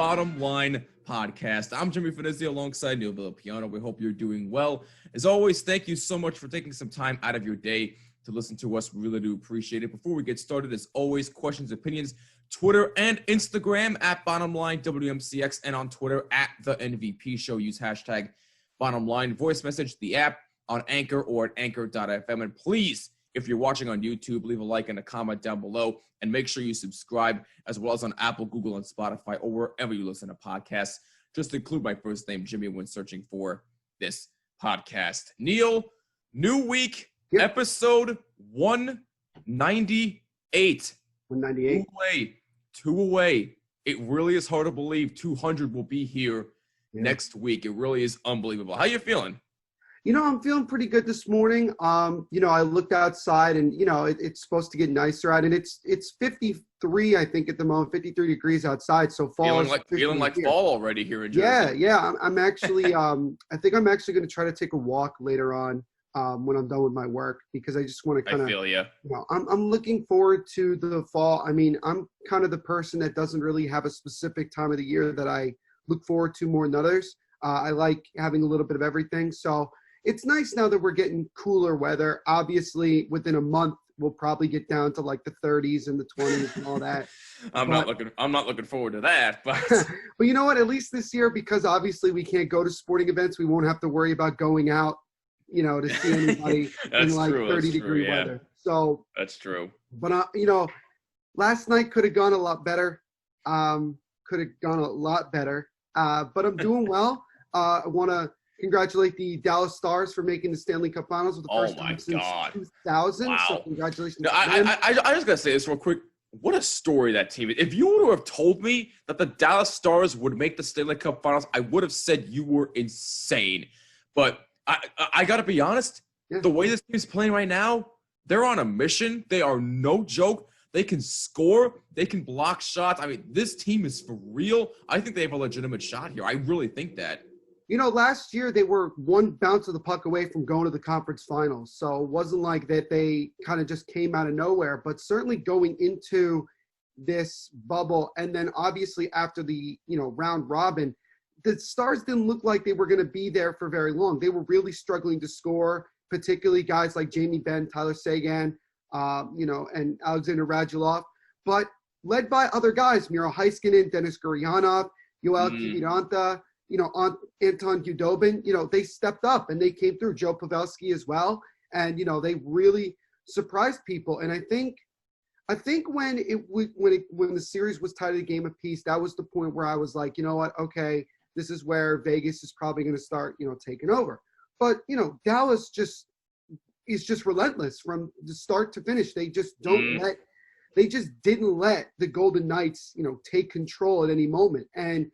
Bottom Line Podcast. I'm Jimmy Finizzi alongside Neil Villapiano. We hope you're doing well. As always, thank you so much for taking some time out of your day to listen to us. We really do appreciate it. Before we get started, as always, questions, opinions, Twitter and Instagram at BottomLineWMCX and on Twitter at The NVP Show. Use hashtag BottomLine. Voice message, the app on Anchor or at Anchor.fm. And please, if you're watching on YouTube, leave a like and a comment down below. And make sure you subscribe as well as on Apple, Google, and Spotify or wherever you listen to podcasts. Just include my first name, Jimmy, when searching for this podcast. Neil, new week, episode 198. 198. Two away. It really is hard to believe 200 will be here next week. It really is unbelievable. How you feeling? I'm feeling pretty good this morning. I looked outside and, it's supposed to get nicer out. And it's 53, I think, at the moment, 53 degrees outside. So fall feeling like fall already here in Jersey. Yeah. I'm actually, I think I'm actually going to try to take a walk later on when I'm done with my work, because I just want to kind of, I feel you. I'm looking forward to the fall. I mean, I'm kind of the person that doesn't really have a specific time of the year that I look forward to more than others. I like having a little bit of everything. So it's nice now that we're getting cooler weather. Obviously, within a month, we'll probably get down to like the 30s and the 20s and all that. I'm not looking forward to that, but but you know what? At least this year, because obviously we can't go to sporting events, we won't have to worry about going out, to see anybody in like 30-degree weather. So that's true. But last night could have gone a lot better. But I'm doing well. I want to congratulate the Dallas Stars for making the Stanley Cup Finals for the first time since 2000. Wow. So congratulations. No, I just got to say this real quick. What a story that team is. If you would have told me that the Dallas Stars would make the Stanley Cup Finals, I would have said you were insane. But I got to be honest, the way this team's playing right now, they're on a mission. They are no joke. They can score. They can block shots. I mean, this team is for real. I think they have a legitimate shot here. I really think that. Last year they were one bounce of the puck away from going to the conference finals. So it wasn't like that they kind of just came out of nowhere, but certainly going into this bubble. And then obviously after the, round robin, the Stars didn't look like they were going to be there for very long. They were really struggling to score, particularly guys like Jamie Benn, Tyler Seguin, and Alexander Radulov, but led by other guys, Miro Heiskanen, Denis Gurianov, Yoel Kiviranta, Anton Khudobin, they stepped up and they came through. Joe Pavelski as well. And, they really surprised people. And I think when the series was tied at a game apiece, that was the point where I was like, you know what? Okay, this is where Vegas is probably going to start, taking over. But, Dallas is just relentless from the start to finish. They just they just didn't let the Golden Knights, take control at any moment. And,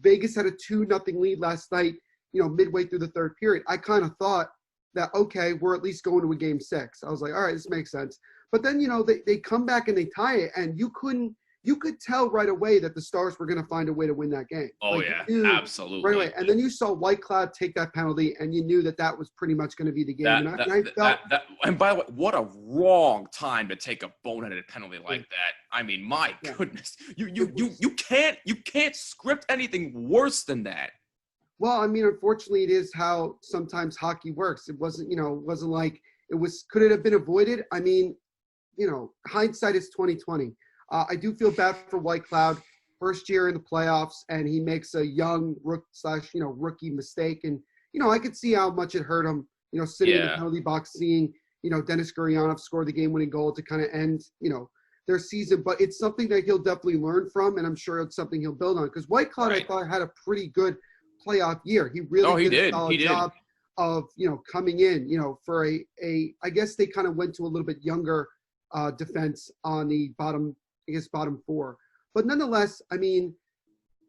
Vegas had a 2-0 lead last night, midway through the third period. I kind of thought that, okay, we're at least going to a game 6. I was like, all right, this makes sense. But then, they come back and they tie it, and you could tell right away that the Stars were going to find a way to win that game. Oh, absolutely. Right away. And then you saw White Cloud take that penalty, and you knew that was pretty much going to be the game. And by the way, what a wrong time to take a boneheaded penalty like that. I mean, my goodness, you can't script anything worse than that. Well, I mean, unfortunately, it is how sometimes hockey works. It wasn't, wasn't like it was. Could it have been avoided? I mean, hindsight is 20/20. I do feel bad for White Cloud. First year in the playoffs, and he makes a young rookie mistake. And, I could see how much it hurt him, sitting in the penalty box, seeing, Denis Gurianov score the game-winning goal to kind of end, their season. But it's something that he'll definitely learn from, and I'm sure it's something he'll build on. Because White Cloud, I thought, had a pretty good playoff year. He really did a solid job of, coming in, for I guess they kind of went to a little bit younger defense on the bottom 4. But nonetheless, I mean,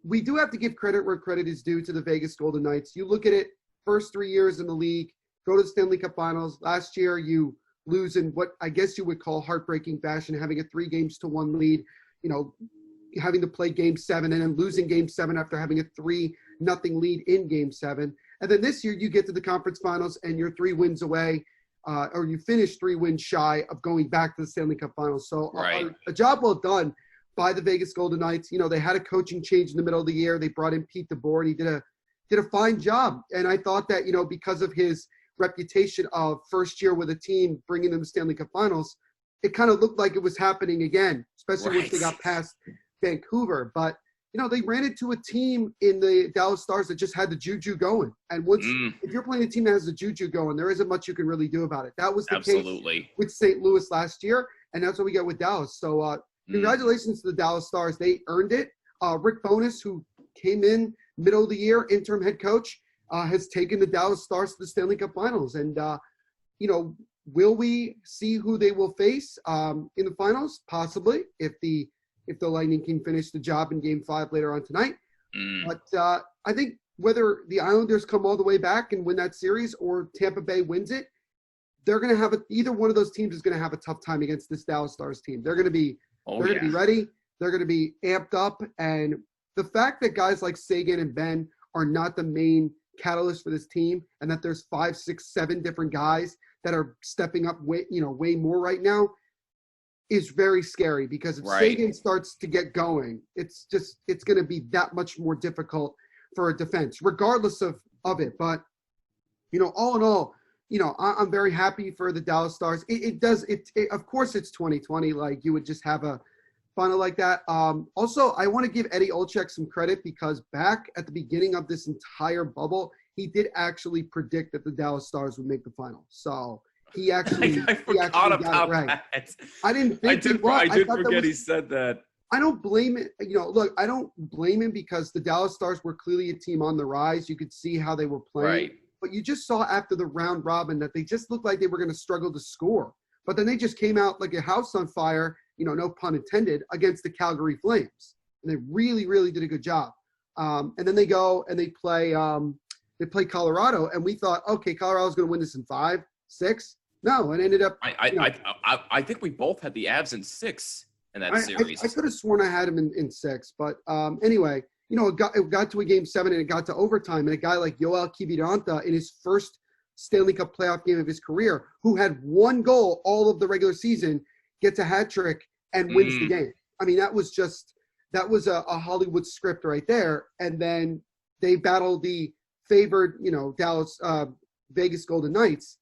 we do have to give credit where credit is due to the Vegas Golden Knights. You look at it, first 3 years in the league, go to the Stanley Cup Finals. Last year, you lose in what I guess you would call heartbreaking fashion, having a 3-1 lead, having to play Game 7 and then losing Game 7 after having a 3-0 lead in Game 7. And then this year, you get to the conference finals and you're 3 wins away, or you finish 3 wins shy of going back to the Stanley Cup Finals. So a job well done by the Vegas Golden Knights. They had a coaching change in the middle of the year. They brought in Pete DeBoer, and he did a fine job. And I thought that, because of his reputation of first year with a team bringing them to Stanley Cup Finals, it kind of looked like it was happening again, especially once they got past Vancouver. But, they ran into a team in the Dallas Stars that just had the juju going. And if you're playing a team that has the juju going, there isn't much you can really do about it. That was the case with St. Louis last year, and that's what we got with Dallas. So congratulations to the Dallas Stars. They earned it. Rick Bowness, who came in middle of the year, interim head coach, has taken the Dallas Stars to the Stanley Cup Finals. And, will we see who they will face in the finals? Possibly, if the Lightning can finish the job in Game 5 later on tonight. But I think whether the Islanders come all the way back and win that series or Tampa Bay wins it, they're going to have either one of those teams is going to have a tough time against this Dallas Stars team. They're going to be going to be ready. They're going to be amped up. And the fact that guys like Sagan and Ben are not the main catalyst for this team, and that there's 5, 6, 7 different guys that are stepping up way more right now, is very scary, because if Sagan starts to get going, it's going to be that much more difficult for a defense, regardless of it. But, all in all, I'm very happy for the Dallas Stars. Of course it's 2020. Like, you would just have a final like that. Also, I want to give Eddie Olczyk some credit, because back at the beginning of this entire bubble, he did actually predict that the Dallas Stars would make the final. So he actually, I forgot about that. I didn't think I did forget he said that. I don't blame it. Look, I don't blame him, because the Dallas Stars were clearly a team on the rise. You could see how they were playing. Right. But you just saw after the round robin that they just looked like they were going to struggle to score. But then they just came out like a house on fire, no pun intended, against the Calgary Flames. And they really, really did a good job. And then they go and they play Colorado, and we thought, okay, Colorado's going to win this in 5, 6. No, it ended up. I think we both had the Avs in 6 in that series. I could have sworn I had him in 6, but anyway, it got to a Game 7 and it got to overtime, and a guy like Yoel Kiviranta in his first Stanley Cup playoff game of his career, who had 1 goal all of the regular season, gets a hat trick and wins the game. I mean, that was a Hollywood script right there. And then they battled the favored, Dallas, Vegas Golden Knights,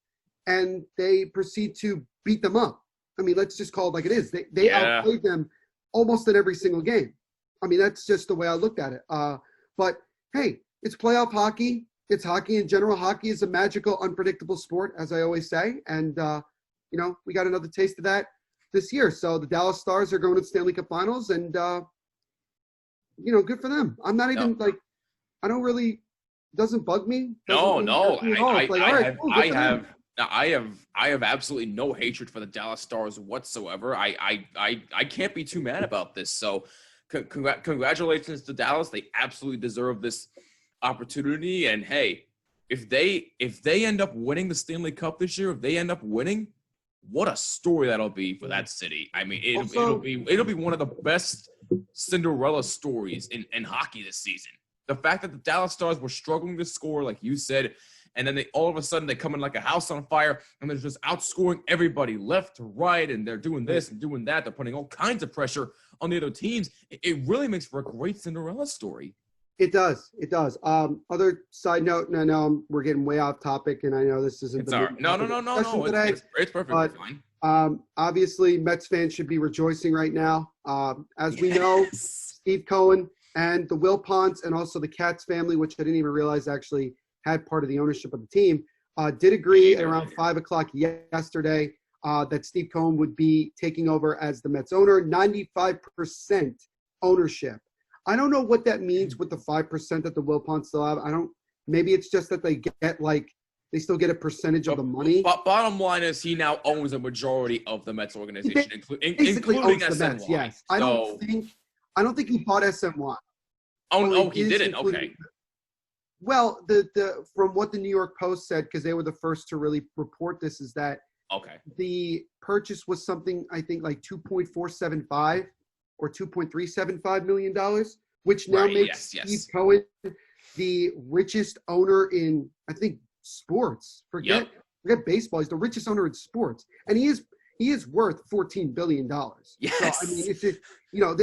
and they proceed to beat them up. I mean, let's just call it like it is. They outplayed them almost in every single game. I mean, that's just the way I looked at it. But hey, it's playoff hockey. It's hockey in general. Hockey is a magical, unpredictable sport, as I always say. And, we got another taste of that this year. So the Dallas Stars are going to the Stanley Cup Finals, and, good for them. I'm not even I don't really, doesn't bug me. I have absolutely no hatred for the Dallas Stars whatsoever. I can't be too mad about this. So congratulations to Dallas. They absolutely deserve this opportunity. And hey, if they end up winning the Stanley Cup this year, if they end up winning, what a story that'll be for that city. I mean, it'll be one of the best Cinderella stories in hockey this season. The fact that the Dallas Stars were struggling to score, like you said, and then all of a sudden they come in like a house on fire, and they're just outscoring everybody left to right, and they're doing this and doing that. They're putting all kinds of pressure on the other teams. It really makes for a great Cinderella story. It does. It does. Other side note, and I know we're getting way off topic, and I know this isn't No. It's perfectly fine. Obviously, Mets fans should be rejoicing right now. As we know, Steve Cohen and the Wilpons, and also the Katz family, which I didn't even realize actually had part of the ownership of the team, did agree at around 5 o'clock yesterday that Steve Cohen would be taking over as the Mets owner, 95% ownership. I don't know what that means with the 5% that the Wilpons still have. Maybe it's just that they get they still get a percentage of the money. But bottom line is he now owns a majority of the Mets organization, including SNY. Mets, yes. I don't think he bought SNY. He didn't. Okay. Well, the from what the New York Post said, because they were the first to really report this, is that the purchase was something, I think, like $2.475 or $2.375 million, which now makes Steve Cohen the richest owner in, I think, sports. Forget baseball. He's the richest owner in sports, and he is worth $14 billion. Yes. So I mean,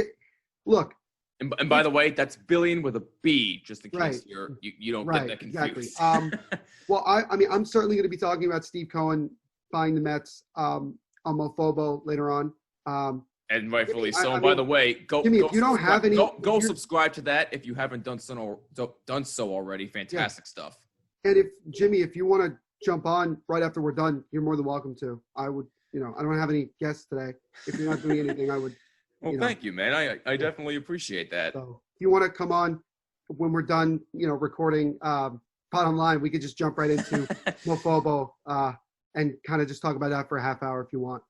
look. And by the way, that's billion with a B, just in case Right. you don't get that confused. Exactly. Well, I mean, I'm certainly going to be talking about Steve Cohen buying the Mets on Mofobo later on. And rightfully so. I And by mean, the way, Jimmy, if you don't have any, go subscribe to that if you haven't done so already. Fantastic stuff. And if you want to jump on right after we're done, you're more than welcome to. I would, I don't have any guests today. If you're not doing anything, I would. Well, thank you, man. I definitely appreciate that. So if you want to come on when we're done, recording Bottom Line, we could just jump right into Mofobo and kind of just talk about that for a half hour if you want.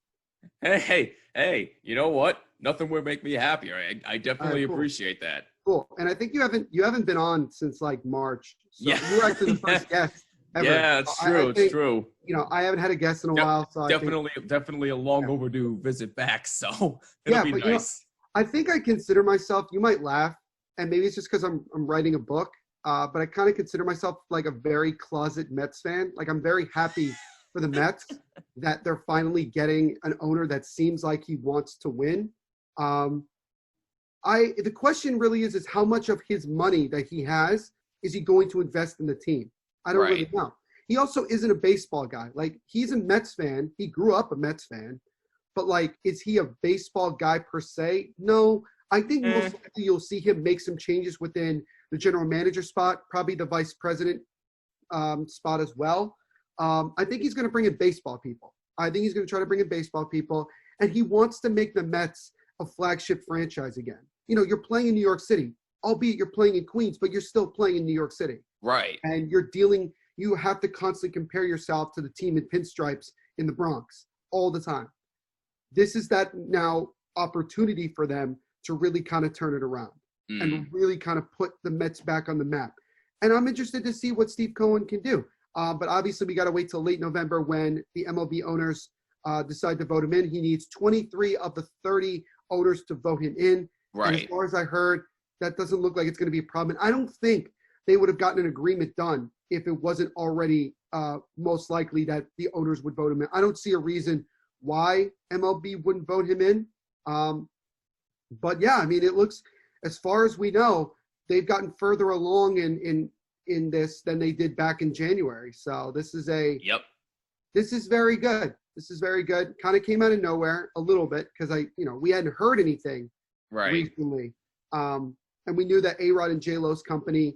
Hey, you know what? Nothing would make me happier. I definitely cool. appreciate that. Cool. And I think you haven't been on since like March. So yeah. You were actually the first guest ever. Yeah, it's true. It's true. I haven't had a guest in a while. So definitely a long overdue visit back. So it'll be nice. I think I consider myself, you might laugh, and maybe it's just because I'm writing a book, but I kind of consider myself like a very closet Mets fan. Like I'm very happy for the Mets that they're finally getting an owner that seems like he wants to win. The question really is how much of his money that he has is he going to invest in the team? I don't really know. He also isn't a baseball guy. Like he's a Mets fan. He grew up a Mets fan, but like, is he a baseball guy per se? No, I think most likely you'll see him make some changes within the general manager spot, probably the vice president spot as well. I think he's going to bring in baseball people. I think he's going to try to bring in baseball people, and he wants to make the Mets a flagship franchise again. You're playing in New York City, albeit you're playing in Queens, but you're still playing in New York City. Right. And you have to constantly compare yourself to the team in pinstripes in the Bronx all the time. This is that now opportunity for them to really kind of turn it around and really kind of put the Mets back on the map. And I'm interested to see what Steve Cohen can do. But obviously we got to wait till late November when the MLB owners decide to vote him in. He needs 23 of the 30 owners to vote him in. Right. And as far as I heard, that doesn't look like it's going to be a problem. And I don't think they would have gotten an agreement done if it wasn't already most likely that the owners would vote him in. I don't see a reason why MLB wouldn't vote him in. But yeah, I mean, it looks, as far as we know, they've gotten further along in this than they did back in January. So this is this is very good. This is very good. Kind of came out of nowhere a little bit because we hadn't heard anything recently. And we knew that A-Rod and J-Lo's company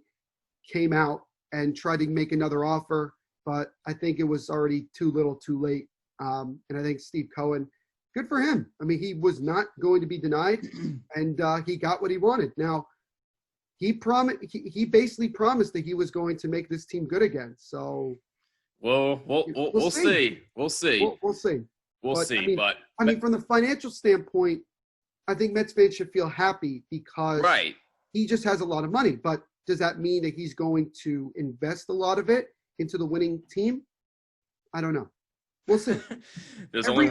came out and tried to make another offer, but I think it was already too little too late. And I think Steve Cohen, good for him. I mean, he was not going to be denied, and he got what he wanted. Now, he basically promised that he was going to make this team good again. So, well, we'll see. We'll see. We'll see. We'll see. I mean, from the financial standpoint, I think Mets fans should feel happy because he just has a lot of money. But does that mean that he's going to invest a lot of it into the winning team? I don't know. We'll see. Every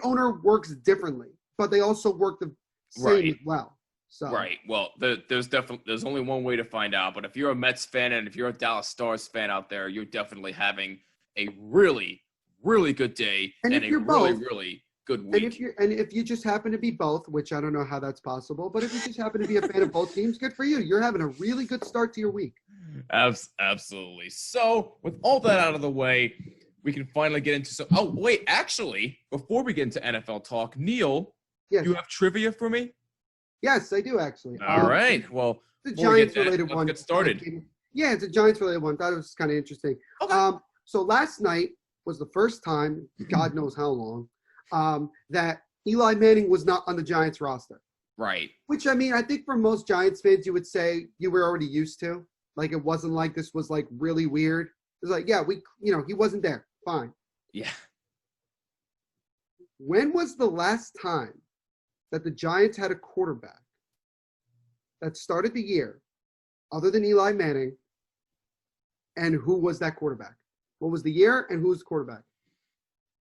owner works differently, but they also work the same as well. So. Right. Well, there's only one way to find out. But if you're a Mets fan and if you're a Dallas Stars fan out there, you're definitely having a really, really good day and a really good week. And if you just happen to be both, which I don't know how that's possible, but if you just happen to be a fan of both teams, good for you. You're having a really good start to your week. Absolutely. So with all that out of the way, we can finally get into actually, before we get into NFL talk, Neil, you have trivia for me? Yes, I do actually. All right. Well, the Giants-related one. Let's get started. Yeah, it's a Giants-related one. Thought it was kind of interesting. Okay. So last night was the first time, God knows how long, that Eli Manning was not on the Giants roster. Right. Which, I mean, I think for most Giants fans, you would say you were already used to. Like, it wasn't like this was, like, really weird. It was like, yeah, he wasn't there. Fine. Yeah. When was the last time that the Giants had a quarterback that started the year other than Eli Manning, and who was that quarterback? What was the year and who was the quarterback?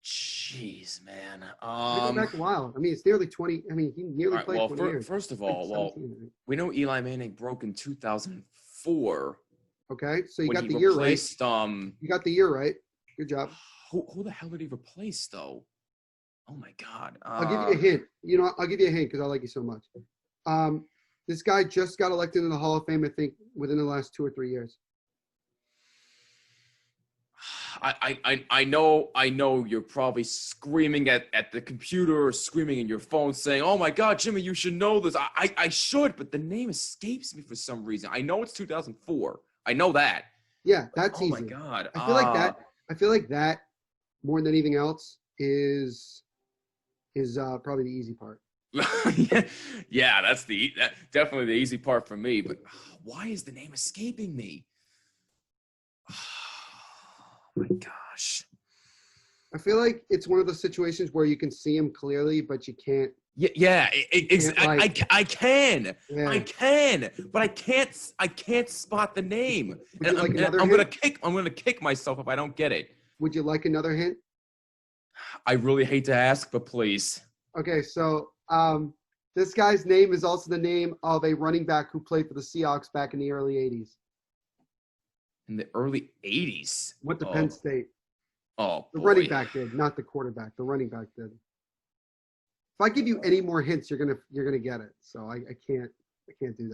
Jeez, man. Go back a while. I mean, it's nearly 20. I mean, he nearly played 20 years. First of all, we know Eli Manning broke in 2004. Okay, so you got the year right. You got the year right. Good job. Who the hell did he replace, though? Oh, my God. I'll give you a hint. I'll give you a hint because I like you so much. This guy just got elected into the Hall of Fame, I think, within the last 2 or 3 years. I know you're probably screaming at the computer or screaming in your phone saying, "Oh my God, Jimmy, you should know this." I should, but the name escapes me for some reason. I know it's 2004. I know that. Yeah, that's Oh easy. my God. I feel like that more than anything else is probably the easy part. Yeah, that's definitely the easy part for me. But why is the name escaping me? Oh my gosh. I feel like it's one of those situations where you can see him clearly, but you can't. Yeah. I can, but I can't spot the name. Would you like another I'm hint? gonna kick myself if I don't get it. Would you like another hint? I really hate to ask, but please. Okay, so this guy's name is also the name of a running back who played for the Seahawks back in the early 80s. In the early 80s? Went to Penn State. Oh, the boy. running back did, not the quarterback. The running back did. If I give you any more hints, you're gonna get it. So I can't do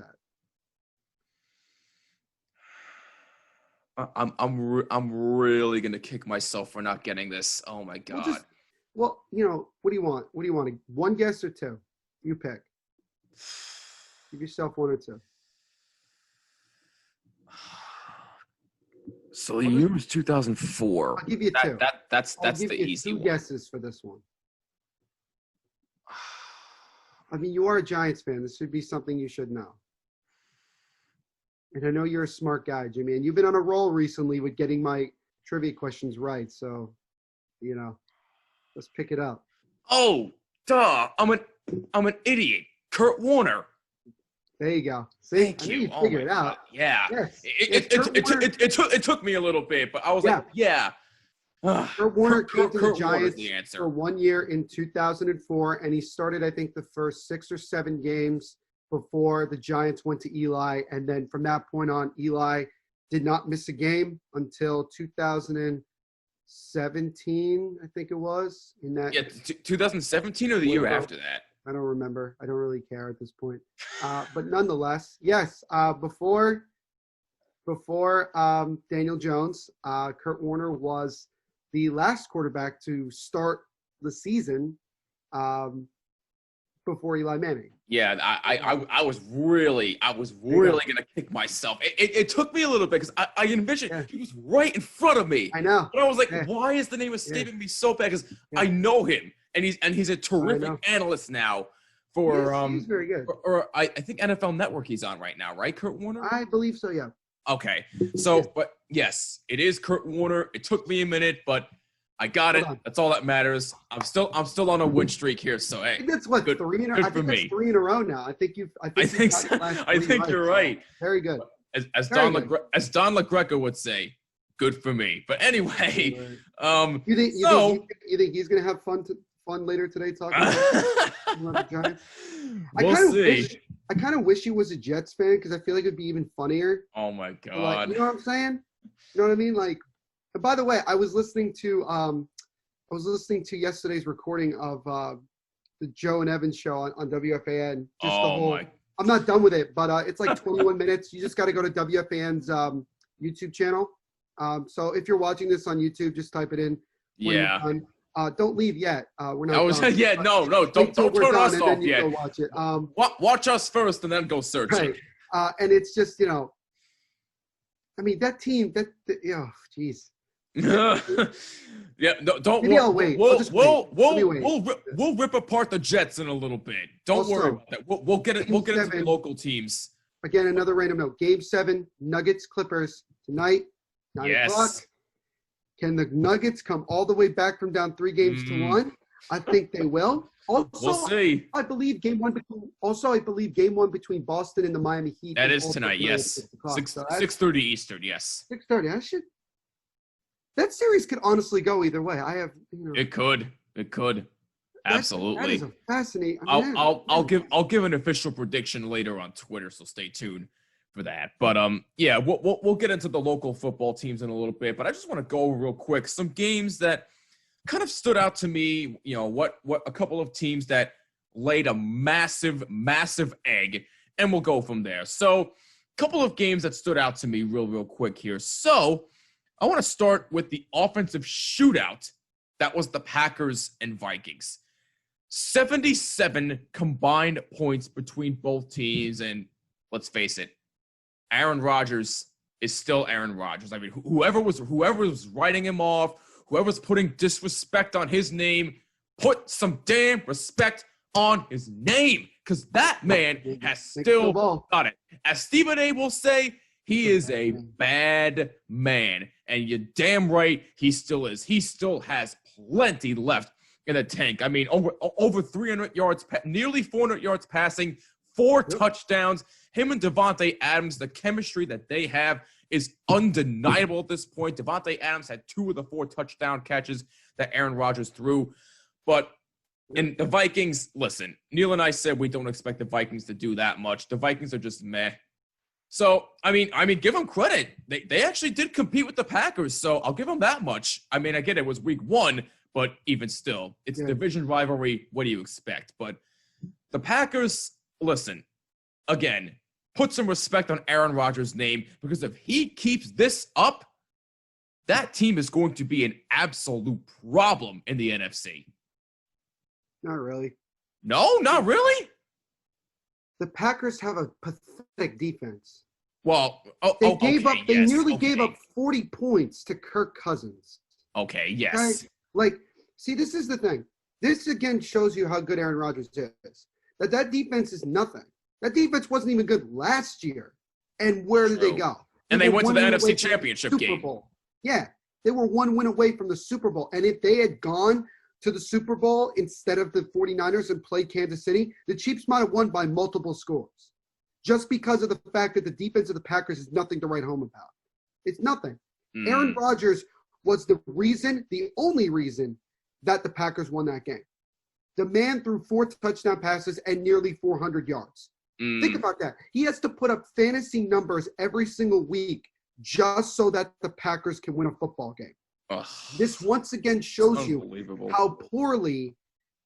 that. I'm really gonna kick myself for not getting this. Oh my God. Well, what do you want? What do you want? One guess or two? You pick. Give yourself one or two. So the year was 2004. I'll give you two. That's the easy one. Two guesses for this one. I mean, you are a Giants fan. This should be something you should know. And I know you're a smart guy, Jimmy, and you've been on a roll recently with getting my trivia questions right. So, let's pick it up. Oh, duh! I'm an idiot. Kurt Warner. There you go. See, Thank you. You figured it out. Yeah. Yes. It took me a little bit, but I was like, yeah. Kurt Warner came to the Giants the for 1 year in 2004, and he started, I think, the first 6 or 7 games before the Giants went to Eli. And then from that point on, Eli did not miss a game until 2017, I think it was. 2017 or the year after that? I don't remember. I don't really care at this point. But nonetheless, yes, before Daniel Jones, Kurt Warner was the last quarterback to start the season before Eli Manning. Yeah, I was really gonna kick myself. It took me a little bit because I envisioned he was right in front of me. I know, but I was like, why is the name escaping me so bad? Because I know him, and he's a terrific analyst now for he's very good. Or I think NFL Network he's on right now, right? Kurt Warner. I believe so. Yeah. Okay, so but yes, it is Kurt Warner. It took me a minute, but I got it. That's all that matters. I'm still on a win streak here. So hey, that's what good, 3 in a, I think that's 3 in a row now. I think you're right. Very good. As Don LaGreca would say, good for me. But anyway, you think he's gonna have fun later today talking about the Giants? We'll see. I kind of wish he was a Jets fan because I feel like it'd be even funnier. Oh my God! Like, you know what I'm saying? You know what I mean? Like, and by the way, I was listening to yesterday's recording of the Joe and Evan show on WFAN. I'm not done with it, but it's like 21 minutes. You just got to go to WFAN's YouTube channel. So if you're watching this on YouTube, just type it in. Yeah. Don't leave yet. We're not. Don't turn us off yet. Go watch it. Watch us first, and then go search it. And it's just I mean that team. Jeez. Yeah, don't. Maybe I'll wait. We'll rip apart the Jets in a little bit. Don't worry about that. We'll get it. We'll get into the local teams. Again, another random note. Game 7, Nuggets Clippers tonight, 9 o'clock. Can the Nuggets come all the way back from down 3 games to 1? I think they will. Also, we'll see. I believe game one between Boston and the Miami Heat. That is tonight. Yes, 6:30 Eastern. Yes, 6:30. That series could honestly go either way. It could. Absolutely. That is a fascinating. I'll give an official prediction later on Twitter, so stay tuned for that. But we'll get into the local football teams in a little bit. But I just want to go real quick some games that kind of stood out to me. What a couple of teams that laid a massive egg and we'll go from there. So, a couple of games that stood out to me real quick here. So, I want to start with the offensive shootout that was the Packers and Vikings. 77 combined points between both teams, and let's face it, Aaron Rodgers is still Aaron Rodgers. I mean, whoever was writing him off, whoever's putting disrespect on his name, put some damn respect on his name, because that man has still got it. As Stephen A. will say, he is a bad man, and you're damn right he still is. He still has plenty left in the tank. I mean, over 300 yards, nearly 400 yards passing, 4 touchdowns. Him and Davante Adams, the chemistry that they have is undeniable at this point. Davante Adams had 2 of the 4 touchdown catches that Aaron Rodgers threw. But in the Vikings, listen, Neil and I said we don't expect the Vikings to do that much. The Vikings are just meh. So, I mean, give them credit. They actually did compete with the Packers, so I'll give them that much. I mean, I get it was week 1, but even still, it's a division rivalry. What do you expect? But the Packers, listen, again, put some respect on Aaron Rodgers' name, because if he keeps this up, that team is going to be an absolute problem in the NFC. Not really. No, not really? The Packers have a pathetic defense. Well, they nearly gave up 40 points to Kirk Cousins. Okay, yes. Okay? Like, see, this is the thing. This, again, shows you how good Aaron Rodgers is. That defense is nothing. That defense wasn't even good last year. And where did they go? And they went to the NFC Championship game. Super Bowl. Yeah, they were 1 win away from the Super Bowl. And if they had gone to the Super Bowl instead of the 49ers and played Kansas City, the Chiefs might have won by multiple scores. Just because of the fact that the defense of the Packers is nothing to write home about. It's nothing. Aaron Rodgers was the only reason that the Packers won that game. The man threw 4 touchdown passes and nearly 400 yards. Think about that. He has to put up fantasy numbers every single week just so that the Packers can win a football game. Ugh. This once again shows you how poorly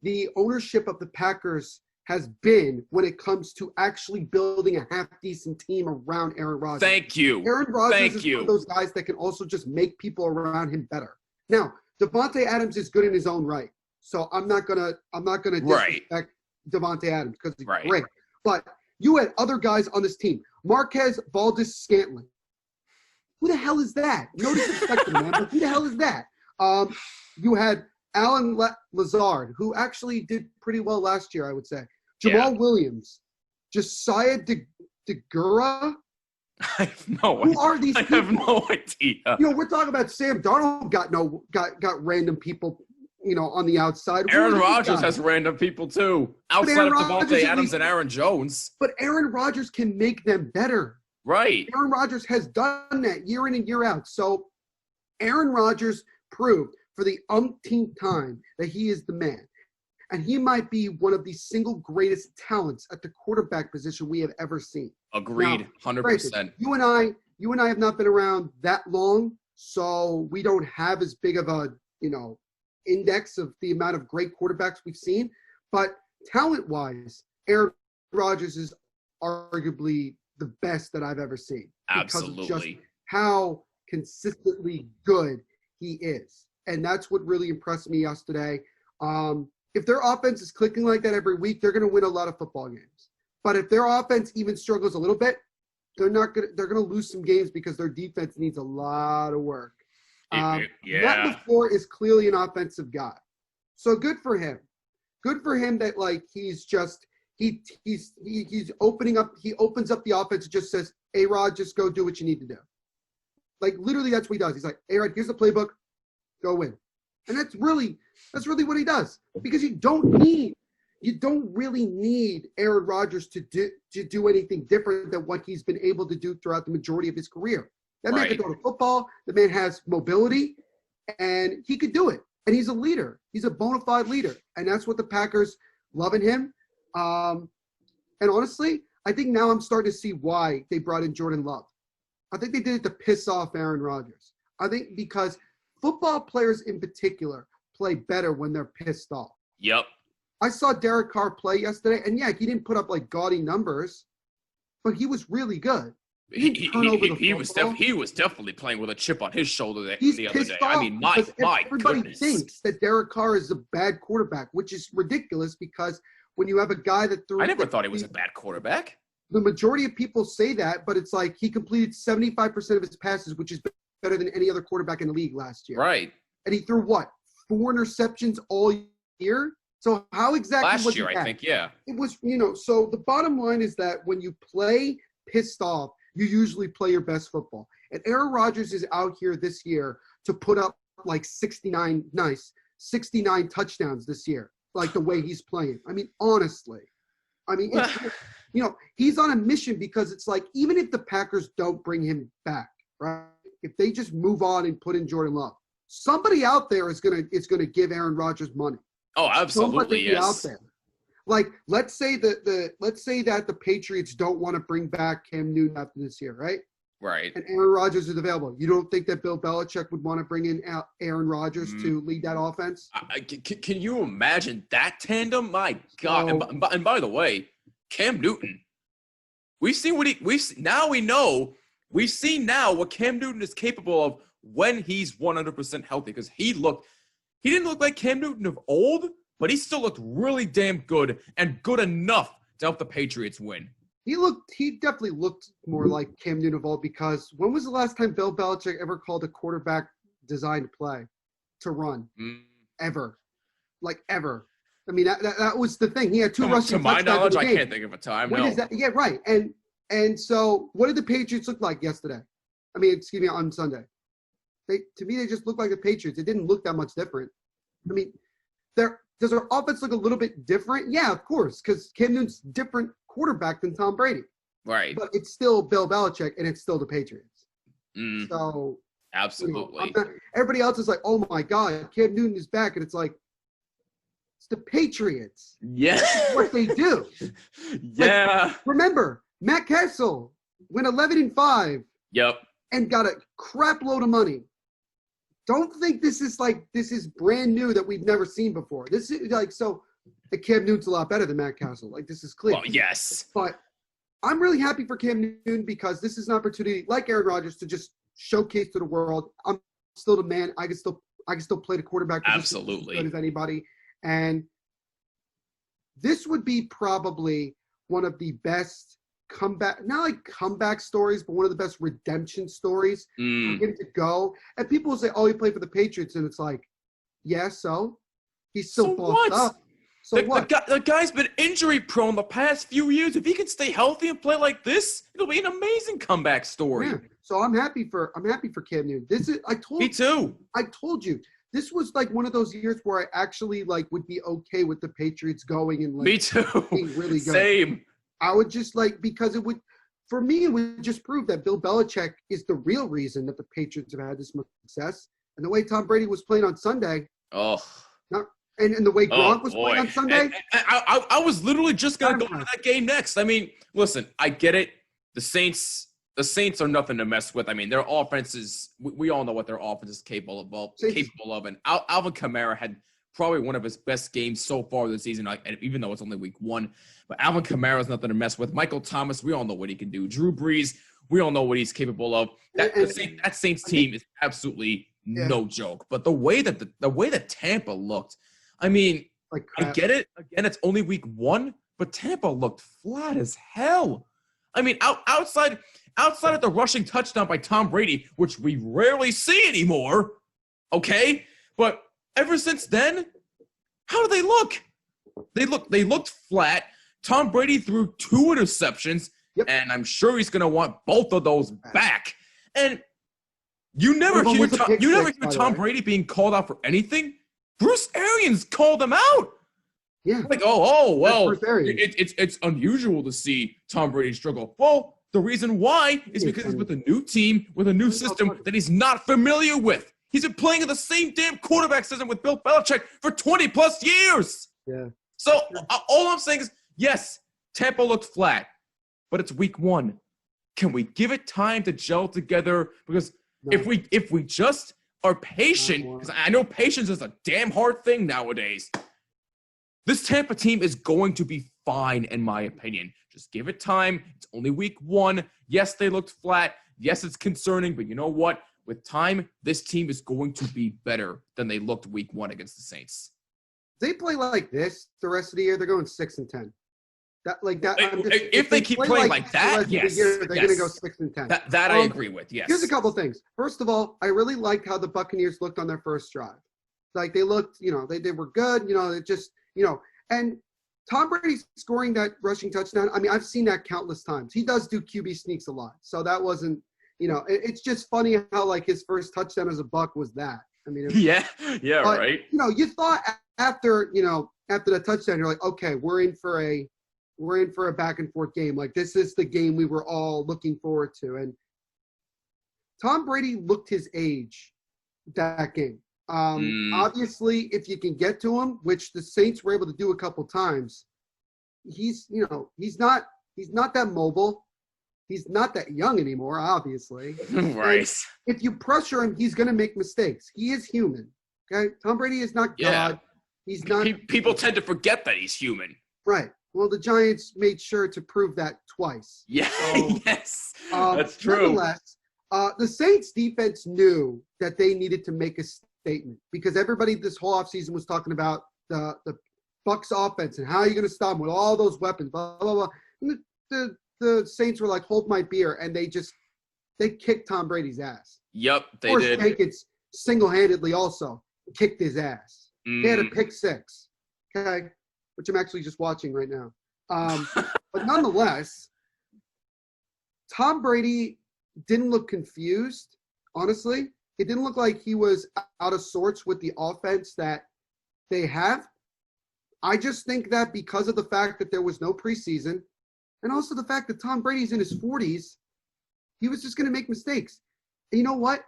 the ownership of the Packers has been when it comes to actually building a half-decent team around Aaron Rodgers. Thank you. Aaron Rodgers is one of those guys that can also just make people around him better. Now, Davante Adams is good in his own right, so I'm not gonna disrespect Davante Adams because he's great. But you had other guys on this team. Marquez Valdes-Scantling. Who the hell is that? No disrespect to him, man, but who the hell is that? You had Alan Lazard, who actually did pretty well last year, I would say. Jamal Williams. Josiah DeGura. I have no idea. Who are these people? I have no idea. You know, we're talking about Sam Darnold got random people, you know, on the outside. Aaron Rodgers has random people too, outside of Davante Adams and Aaron Jones. But Aaron Rodgers can make them better. Right. Aaron Rodgers has done that year in and year out. So Aaron Rodgers proved for the umpteenth time that he is the man. And he might be one of the single greatest talents at the quarterback position we have ever seen. Agreed, now, 100%. Granted, you and I have not been around that long, so we don't have as big of a, you know, index of the amount of great quarterbacks we've seen. But talent-wise, Aaron Rodgers is arguably the best that I've ever seen. Absolutely. Because of just how consistently good he is. And that's what really impressed me yesterday. If their offense is clicking like that every week, they're going to win a lot of football games. But if their offense even struggles a little bit, they're going to lose some games because their defense needs a lot of work. Matt LaFleur is clearly an offensive guy. So good for him. Good for him that, like, he's just he's opening up. He opens up the offense and just says, "Hey, Rod, just go do what you need to do." Like, literally, that's what he does. He's like, "Hey, Rod, here's the playbook. Go win." And that's really what he does, because you don't really need Aaron Rodgers to do anything different than what he's been able to do throughout the majority of his career. That man can throw the football. The man has mobility, and he could do it. And he's a leader. He's a bona fide leader, and that's what the Packers love in him. And honestly, I think now I'm starting to see why they brought in Jordan Love. I think they did it to piss off Aaron Rodgers. I think because football players in particular play better when they're pissed off. Yep. I saw Derek Carr play yesterday, and yeah, he didn't put up like gaudy numbers, but he was really good. He was definitely playing with a chip on his shoulder the other day. I mean, my everybody goodness. thinks that Derek Carr is a bad quarterback, which is ridiculous because when you have a guy that threw, I never thought he was a bad quarterback. The majority of people say that, but it's like he completed 75% of his passes, which is better than any other quarterback in the league last year. Right. And he threw what? 4 interceptions all year. So how exactly last was year? I think, yeah. It was, So the bottom line is that when you play pissed off, you usually play your best football. And Aaron Rodgers is out here this year to put up like 69 touchdowns this year, like the way he's playing. I mean, honestly. He's on a mission because it's like, even if the Packers don't bring him back, right? If they just move on and put in Jordan Love, somebody out there is gonna give Aaron Rodgers money. Oh, absolutely, yes. Out there. Like, let's say that the Patriots don't want to bring back Cam Newton after this year, right? Right. And Aaron Rodgers is available. You don't think that Bill Belichick would want to bring in Aaron Rodgers to lead that offense? Can you imagine that tandem? My God! So, and by the way, Cam Newton. We've seen now what Cam Newton is capable of when he's 100% healthy. Because he didn't look like Cam Newton of old, but he still looked really damn good and good enough to help the Patriots win. He definitely looked more like Cam Newton of old, because when was the last time Bill Belichick ever called a quarterback designed play to run? Ever. Like, ever. I mean, that was the thing. He had 2 rushing touchdowns. To my knowledge, I can't think of a time. When is that? Yeah, right. And so what did the Patriots look like yesterday? On Sunday. To me, they just looked like the Patriots. It didn't look that much different. I mean, does their offense look a little bit different? Yeah, of course, because Cam Newton's different quarterback than Tom Brady. Right. But it's still Bill Belichick, and it's still the Patriots. So absolutely. Everybody else is like, oh my God, Cam Newton is back, and it's like, it's the Patriots. Yeah. That's what they do. Yeah. Like, remember, Matt Castle went 11-5. Yep. And got a crap load of money. Don't think this is brand new that we've never seen before. This is Cam Newton's a lot better than Matt Castle. Like, this is clear. Well, yes. But I'm really happy for Cam Newton because this is an opportunity, like Aaron Rodgers, to just showcase to the world, I'm still the man. I can still play the quarterback position absolutely as good as anybody. And this would be probably one of the best comeback stories, but one of the best redemption stories for him to go. And people will say, oh, he played for the Patriots. And it's like, yeah, so? He's still bossed up. So what? The guy's been injury prone the past few years. If he can stay healthy and play like this, it'll be an amazing comeback story. Yeah. So I'm happy for Cam Newton. Me too. I told you. This was like one of those years where I actually would be okay with the Patriots going and me too. Being really good. Same. I would just because it would just prove that Bill Belichick is the real reason that the Patriots have had this much success. And the way Tom Brady was playing on Sunday. Oh. And the way Gronk was playing on Sunday. And I was literally just going to go to that game next. I mean, listen, I get it. The Saints are nothing to mess with. I mean, their offense is – we all know what their offense is capable of. And Alvin Kamara had probably one of his best games so far this season, even though it's only week 1. But Alvin Kamara is nothing to mess with. Michael Thomas, we all know what he can do. Drew Brees, we all know what he's capable of. That Saints team is absolutely no joke. But the way that Tampa looked, I mean, I get it. Again, it's only week 1, but Tampa looked flat as hell. I mean, outside of the rushing touchdown by Tom Brady, which we rarely see anymore, okay? But ever since then, how do they look? They looked flat. Tom Brady threw 2 interceptions, and I'm sure he's going to want both of those back. And you never hear Tom Brady being called out for anything. Bruce Arians called him out. Yeah. Well, it's unusual to see Tom Brady struggle. Well, the reason why is because he's with a new team, with a new system that he's not familiar with. He's been playing in the same damn quarterback system with Bill Belichick for 20-plus years. Yeah. So all I'm saying is, yes, Tampa looked flat, but it's week 1. Can we give it time to gel together? Because if we just are patient, because I know patience is a damn hard thing nowadays, this Tampa team is going to be fine in my opinion. Just give it time. It's only week 1. Yes, they looked flat. Yes, it's concerning, but you know what? With time, this team is going to be better than they looked week 1 against the Saints. They play like this the rest of the year, they're going 6-10. If they keep playing like that, yes, they're going to go 6-10. That I agree with. Yes. Here's a couple things. First of all, I really liked how the Buccaneers looked on their first drive. Like they looked, they were good. It just, and Tom Brady scoring that rushing touchdown. I mean, I've seen that countless times. He does do QB sneaks a lot, so that wasn't, it's just funny how like his first touchdown as a Buck was that. I mean, but, right. You thought after the touchdown, you're like, okay, we're in for a back and forth game. Like this is the game we were all looking forward to. And Tom Brady looked his age that game. Obviously, if you can get to him, which the Saints were able to do a couple times, he's not that mobile. He's not that young anymore, obviously. Right. And if you pressure him, he's going to make mistakes. He is human. Okay. Tom Brady is not God. He's not. People tend to forget that he's human. Right. Well, the Giants made sure to prove that twice. Yeah. So, yes. That's true. Nonetheless, the Saints defense knew that they needed to make a statement because everybody this whole offseason was talking about the Bucs offense and how are you going to stop them with all those weapons, blah, blah, blah. And the Saints were like, hold my beer, and they kicked Tom Brady's ass. Yep, they did. Jenkins single-handedly also kicked his ass. They had a pick 6, okay, which I'm actually just watching right now. But nonetheless, Tom Brady didn't look confused, honestly. It didn't look like he was out of sorts with the offense that they have. I just think that because of the fact that there was no preseason and also the fact that Tom Brady's in his 40s, he was just going to make mistakes. And you know what?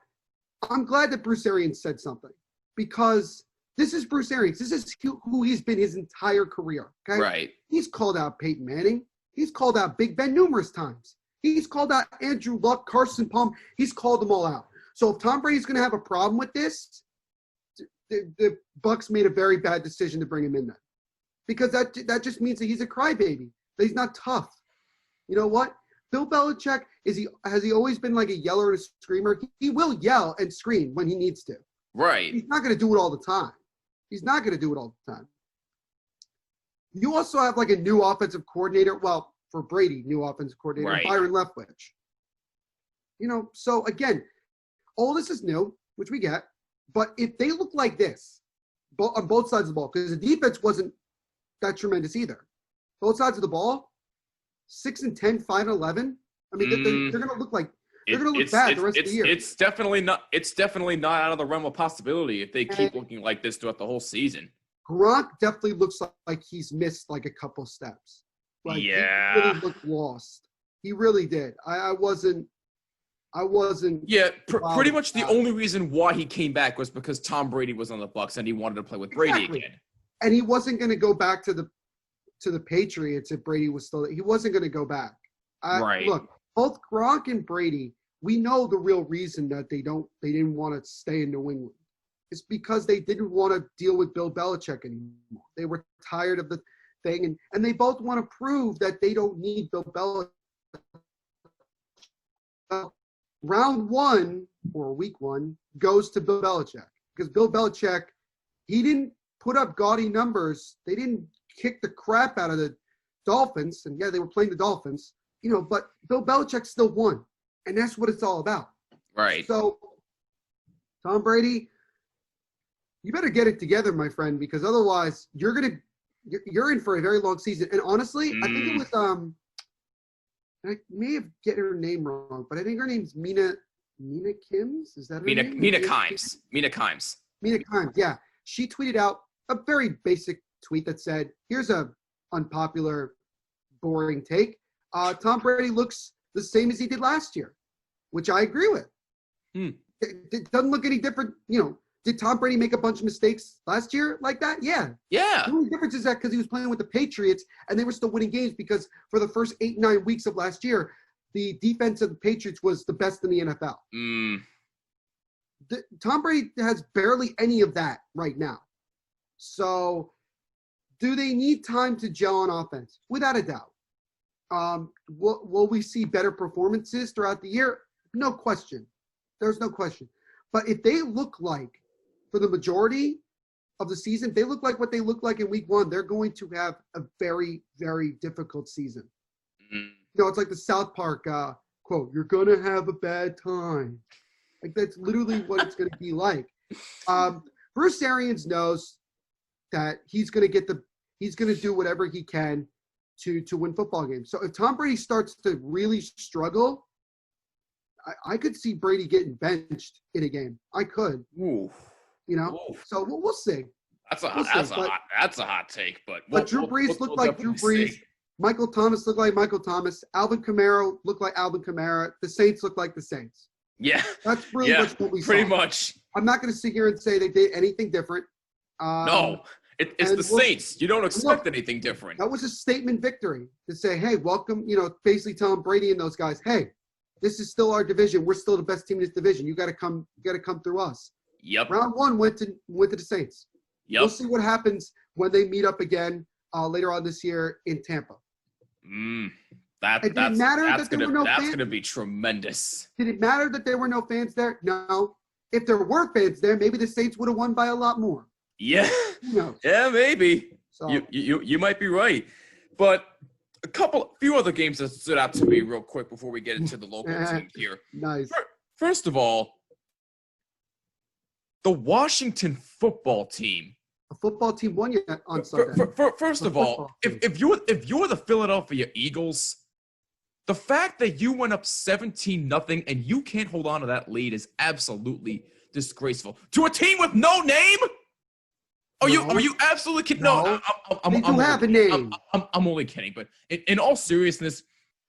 I'm glad that Bruce Arians said something because this is Bruce Arians. This is who he's been his entire career. Okay? Right. He's called out Peyton Manning. He's called out Big Ben numerous times. He's called out Andrew Luck, Carson Palmer. He's called them all out. So if Tom Brady's going to have a problem with this, the Bucs made a very bad decision to bring him in there because that just means that he's a crybaby. That he's not tough. You know what? Bill Belichick, has he always been like a yeller and a screamer? He will yell and scream when he needs to. Right. He's not going to do it all the time. You also have like a new offensive coordinator. Well, for Brady, new offensive coordinator, right. Byron Leftwich. So again, all this is new, which we get. But if they look like this on both sides of the ball, because the defense wasn't that tremendous either. Both sides of the ball, 6-10, 5-11. I mean, they're going to look like they're going to look bad the rest of the year. It's definitely not out of the realm of possibility if they keep looking like this throughout the whole season. Gronk definitely looks like he's missed like a couple steps. Like, yeah, he really looked lost. He really did. I wasn't. Yeah, pretty much the only reason why he came back was because Tom Brady was on the Bucs and he wanted to play with Brady again. And he wasn't going to go back to the Patriots if Brady was still there. He wasn't going to go back. Right. Look, both Gronk and Brady, we know the real reason that they didn't want to stay in New England. It's because they didn't want to deal with Bill Belichick anymore. They were tired of the thing, and they both want to prove that they don't need Bill Belichick. Round 1 or week 1 goes to Bill Belichick because Bill Belichick, he didn't put up gaudy numbers. They didn't kick the crap out of the Dolphins, and yeah, they were playing the Dolphins, but Bill Belichick still won, and that's what it's all about. Right. So, Tom Brady, you better get it together, my friend, because otherwise you're in for a very long season. And honestly, I think it was I may have get her name wrong, but I think her name's Mina Kims. Is that her name? Mina Kimes. Mina Kimes, yeah. She tweeted out a very basic tweet that said, here's a unpopular, boring take. Tom Brady looks the same as he did last year, which I agree with. It doesn't look any different. Did Tom Brady make a bunch of mistakes last year like that? Yeah. Yeah. The only difference is that because he was playing with the Patriots and they were still winning games because for the first 8-9 weeks of last year, the defense of the Patriots was the best in the NFL. Tom Brady has barely any of that right now. So Do they need time to gel on offense? Without a doubt. Will we see better performances throughout the year? No question. There's no question. But if they look like, for the majority of the season, they look like what they look like in week 1, they're going to have a very, very difficult season. It's like the South Park quote, "You're going to have a bad time." Like, that's literally what it's going to be like. Bruce Arians knows that he's going to do whatever he can to win football games. So if Tom Brady starts to really struggle, I could see Brady getting benched in a game. I could. Ooh. So we'll see. That's a hot take, but Drew Brees looked like Drew Brees. Michael Thomas looked like Michael Thomas. Alvin Kamara looked like Alvin Kamara. The Saints looked like the Saints. Yeah. That's really much what we saw. Pretty much. I'm not going to sit here and say they did anything different. No. It's the Saints. You don't expect anything different. That was a statement victory to say, hey, welcome, basically telling Brady and those guys, hey, this is still our division. We're still the best team in this division. You got to come through us. Yep. Round 1 went to the Saints. Yep. We'll see what happens when they meet up again later on this year in Tampa. That's going to be tremendous. Did it matter that there were no fans there? No. If there were fans there, maybe the Saints would have won by a lot more. Yeah. Yeah, maybe. So, you might be right. But few other games that stood out to me real quick before we get into the local teams here. Nice. First of all, the Washington football team. A football team won yet on Sunday. First of all, if you're the Philadelphia Eagles, the fact that you went up 17-0 and you can't hold on to that lead is absolutely disgraceful. To a team with no name? Are you absolutely kidding? No, they do have a name. I'm only kidding. But in all seriousness,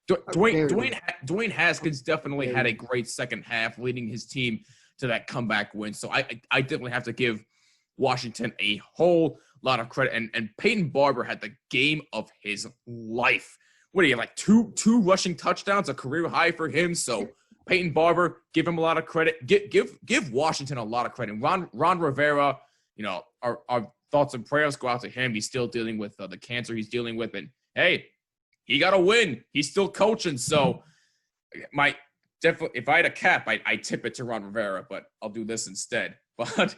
Dwayne Haskins definitely had a great second half, leading his team to that comeback win. So I definitely have to give Washington a whole lot of credit. And Peyton Barber had the game of his life. What are you, like two rushing touchdowns, a career high for him? So Peyton Barber, give him a lot of credit. Give Washington a lot of credit. Ron Rivera, our thoughts and prayers go out to him. He's still dealing with the cancer he's dealing with. And, hey, he got a win. He's still coaching. So if I had a cap, I'd tip it to Ron Rivera, but I'll do this instead. But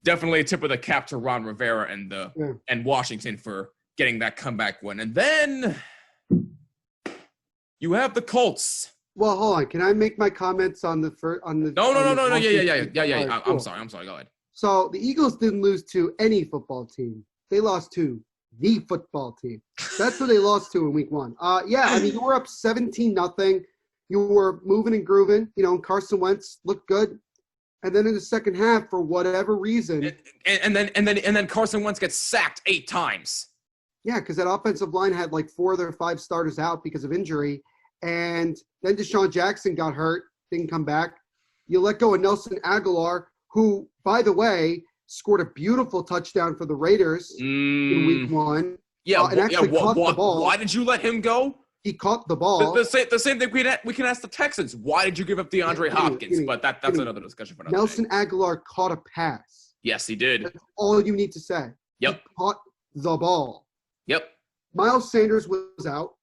definitely a tip of the cap to Ron Rivera and Washington for getting that comeback win. And then you have the Colts. Well, hold on. Can I make my comments on the first? No. Yeah. Cool. I'm sorry. Go ahead. So the Eagles didn't lose to any football team. They lost to the football team. That's who they lost to in week 1. You were up 17-0. You were moving and grooving. And Carson Wentz looked good. And then in the second half, for whatever reason, and then Carson Wentz gets sacked 8 times. Yeah, because that offensive line had like 4 of their 5 starters out because of injury. And then Deshaun Jackson got hurt, didn't come back. You let go of Nelson Aguilar, who, by the way, scored a beautiful touchdown for the Raiders in week 1. Yeah, and actually caught the ball. Why did you let him go? He caught the ball. The same thing we can ask the Texans. Why did you give up DeAndre Hopkins? But that's another discussion for another Nelson day. Aguilar caught a pass. Yes, he did. That's all you need to say. Yep. He caught the ball. Yep. Miles Sanders was out.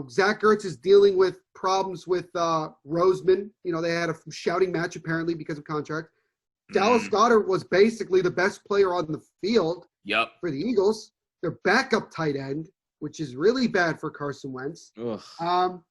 Zach Ertz is dealing with problems with Roseman. They had a shouting match apparently because of contract. Dallas Goedert was basically the best player on the field for the Eagles. Their backup tight end, which is really bad for Carson Wentz. That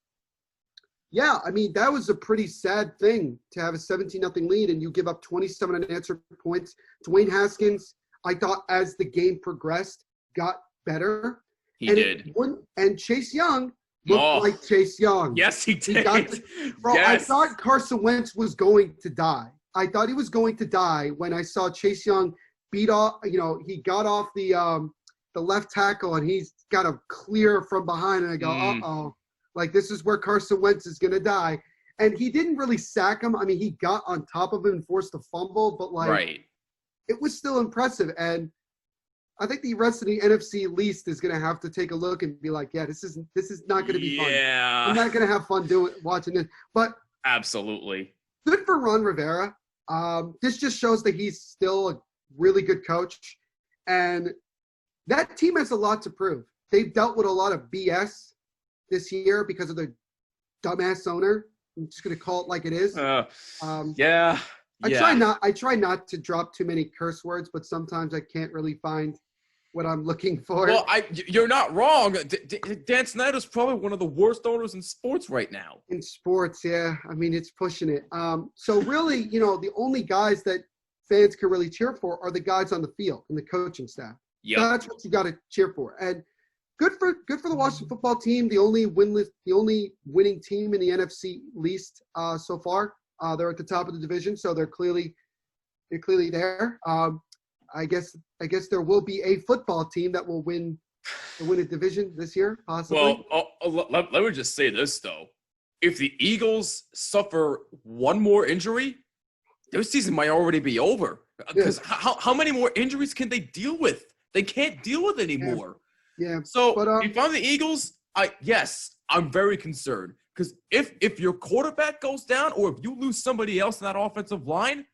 was a pretty sad thing to have a 17-0 lead and you give up 27 unanswered points. Dwayne Haskins, I thought as the game progressed, got better. He did. And Chase Young looked like Chase Young. Yes, he did. I thought Carson Wentz was going to die. I thought he was going to die when I saw Chase Young beat off, he got off the left tackle and he's got a clear from behind and I go, uh-oh. Like this is where Carson Wentz is going to die. And he didn't really sack him. I mean, he got on top of him and forced a fumble, but it was still impressive. And I think the rest of the NFC least is going to have to take a look and be like, yeah, this is not going to be fun. I'm not going to have fun watching this. But absolutely good for Ron Rivera. This just shows that he's still a really good coach. And that team has a lot to prove. They've dealt with a lot of BS this year because of their dumbass owner. I'm just going to call it like it is. Yeah. I try not to drop too many curse words, but sometimes I can't really find what I'm looking for. Well, you're not wrong. Dan Snyder's probably one of the worst owners in sports right now. In sports, yeah. I mean, it's pushing it. So really, the only guys that fans can really cheer for are the guys on the field and the coaching staff. Yep. That's what you got to cheer for. And good for the Washington football team, the only winning team in the NFC East so far. They're at the top of the division, so they're clearly there. I guess there will be a football team that will win a division this year, possibly. Well, let me just say this though: if the Eagles suffer one more injury, their season might already be over. Because how many more injuries can they deal with? They can't deal with anymore. Yeah. So if I'm the Eagles, I'm very concerned because if your quarterback goes down or if you lose somebody else in that offensive line,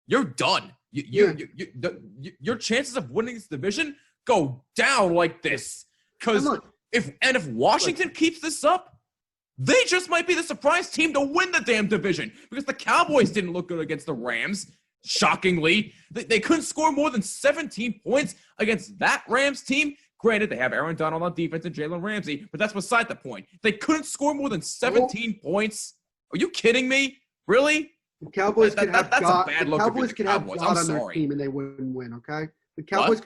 you're done. Your chances of winning this division go down like this. Because if Washington keeps this up, they just might be the surprise team to win the damn division because the Cowboys didn't look good against the Rams. Shockingly, they couldn't score more than 17 points against that Rams team. Granted, they have Aaron Donald on defense and Jalen Ramsey, but that's beside the point. They couldn't score more than 17 points. Are you kidding me? Really? The Cowboys could have God. The Cowboys could have God on their team and they wouldn't win. Okay, the Cowboys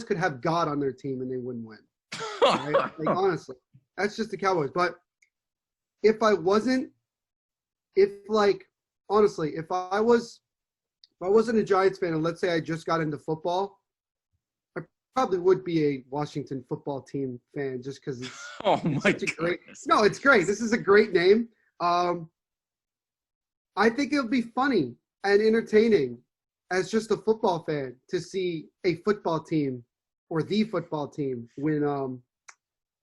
could have God on their team and they wouldn't win. Right? Like, honestly, that's just the Cowboys. But if I wasn't a Giants fan and let's say I just got into football, I probably would be a Washington football team fan just because it's great. No, it's great. This is a great name. I think it'll be funny and entertaining as just a football fan to see a football team or the football team win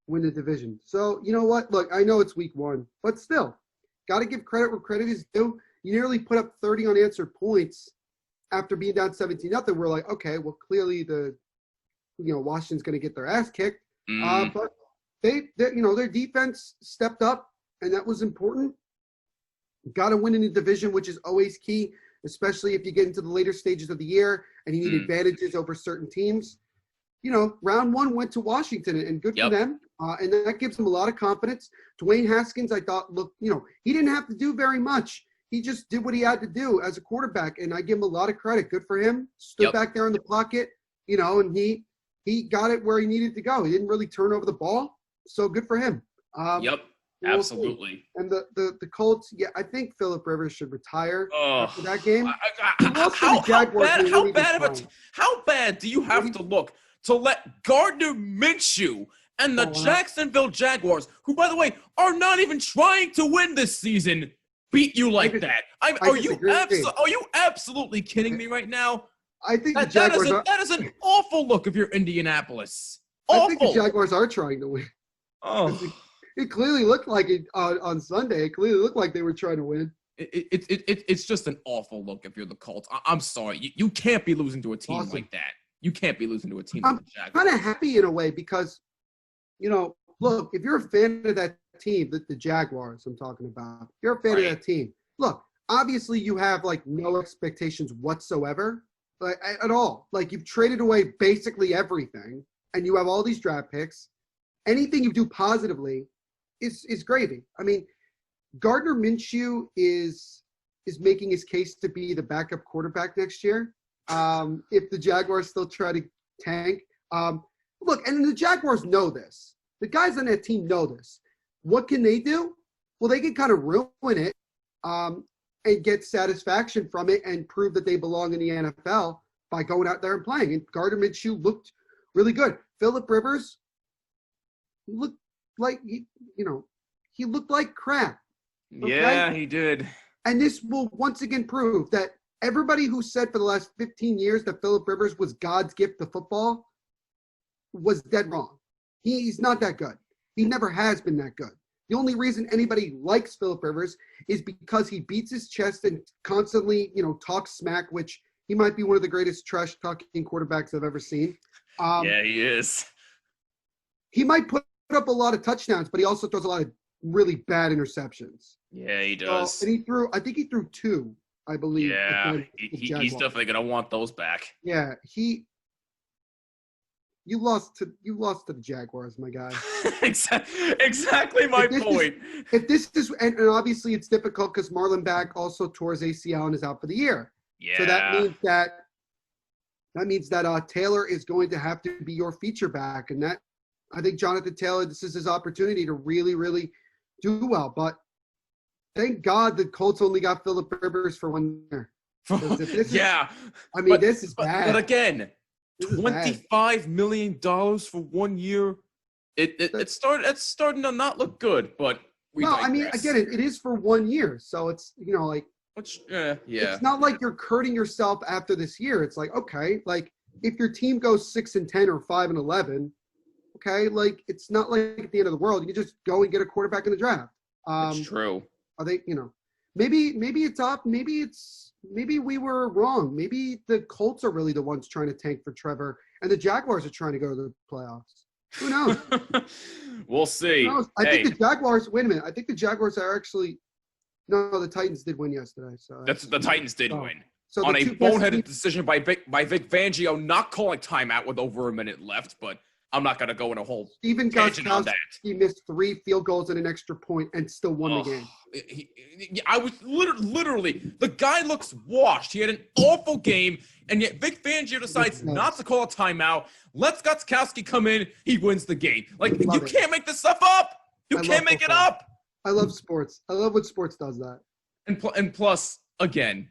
the division. So you know what? Look, I know it's week 1, but still, got to give credit where credit is due. You nearly put up 30 unanswered points after being down 17-0. We're like, okay, well, clearly Washington's going to get their ass kicked. But their defense stepped up, and that was important. Got to win in the division, which is always key, especially if you get into the later stages of the year and you need advantages over certain teams. Round 1 went to Washington, and good for them. And that gives them a lot of confidence. Dwayne Haskins, I thought, he didn't have to do very much. He just did what he had to do as a quarterback, and I give him a lot of credit. Good for him. Stood back there in the pocket, and he got it where he needed to go. He didn't really turn over the ball, so good for him. Absolutely. And the Colts, I think Phillip Rivers should retire after that game. How bad do you have to look to let Gardner Minshew and the Jacksonville Jaguars, who, by the way, are not even trying to win this season, beat you like that? Are you absolutely kidding me right now? I think that is an awful look if you're Indianapolis. Awful. I think the Jaguars are trying to win. Oh. It clearly looked like it on Sunday. It clearly looked like they were trying to win. It's just an awful look if you're the Colts. I'm sorry. You can't be losing to a team like that. You can't be losing to a team like the Jaguars. I'm kind of happy in a way because, look, if you're a fan of that team, the Jaguars I'm talking about, if you're a fan of that team, look, obviously you have, no expectations whatsoever, at all. You've traded away basically everything, and you have all these draft picks. Anything you do positively is gravy. I mean, Gardner Minshew is making his case to be the backup quarterback next year. If the Jaguars still try to tank. Look, and the Jaguars know this. The guys on that team know this. What can they do? Well, they can kind of ruin it and get satisfaction from it and prove that they belong in the NFL by going out there and playing. And Gardner Minshew looked really good. Phillip Rivers looked like he looked like crap. Okay? Yeah, he did. And this will once again prove that everybody who said for the last 15 years that Phillip Rivers was God's gift to football was dead wrong. He's not that good. He never has been that good. The only reason anybody likes Phillip Rivers is because he beats his chest and constantly, talks smack, which He might be one of the greatest trash-talking quarterbacks I've ever seen. Yeah, he is. He might put up a lot of touchdowns, but he also throws a lot of really bad interceptions. Yeah, he does. And I think he threw 2, I believe. Yeah, he's definitely going to want those back. Yeah, you lost to the Jaguars, my guy. Exactly my point. If this is, and obviously it's difficult because Marlon Mack also tore his ACL and is out for the year. Yeah. So that means that Taylor is going to have to be your feature back, and that I think Jonathan Taylor, this is his opportunity to really, really do well. But thank God the Colts only got Phillip Rivers for 1 year. Yeah. This is bad. But again, $25 million for 1 year. It's starting to not look good, but again, it is for 1 year. So it's, it's not like you're hurting yourself after this year. It's like, okay, like if your team goes 6-10 or 5-11, okay, like it's not like at the end of the world. You can just go and get a quarterback in the draft. That's true. Are they, maybe it's up. Maybe we were wrong. Maybe the Colts are really the ones trying to tank for Trevor, and the Jaguars are trying to go to the playoffs. Who knows? We'll see. I think the Jaguars. Wait a minute. I think the Jaguars are actually. No, the Titans did win yesterday. So the Titans did win. So on a boneheaded decision by Vic Fangio, not calling timeout with over a minute left, but I'm not going to go in a whole Stephen tangent on that. He missed 3 field goals and an extra point and still won the game. I was literally, the guy looks washed. He had an awful game, and yet Vic Fangio decides not to call a timeout. Lets Gostkowski come in. He wins the game. Like, you can't make this stuff up. You can't make it up. I love sports. I love when sports does that. And plus, again,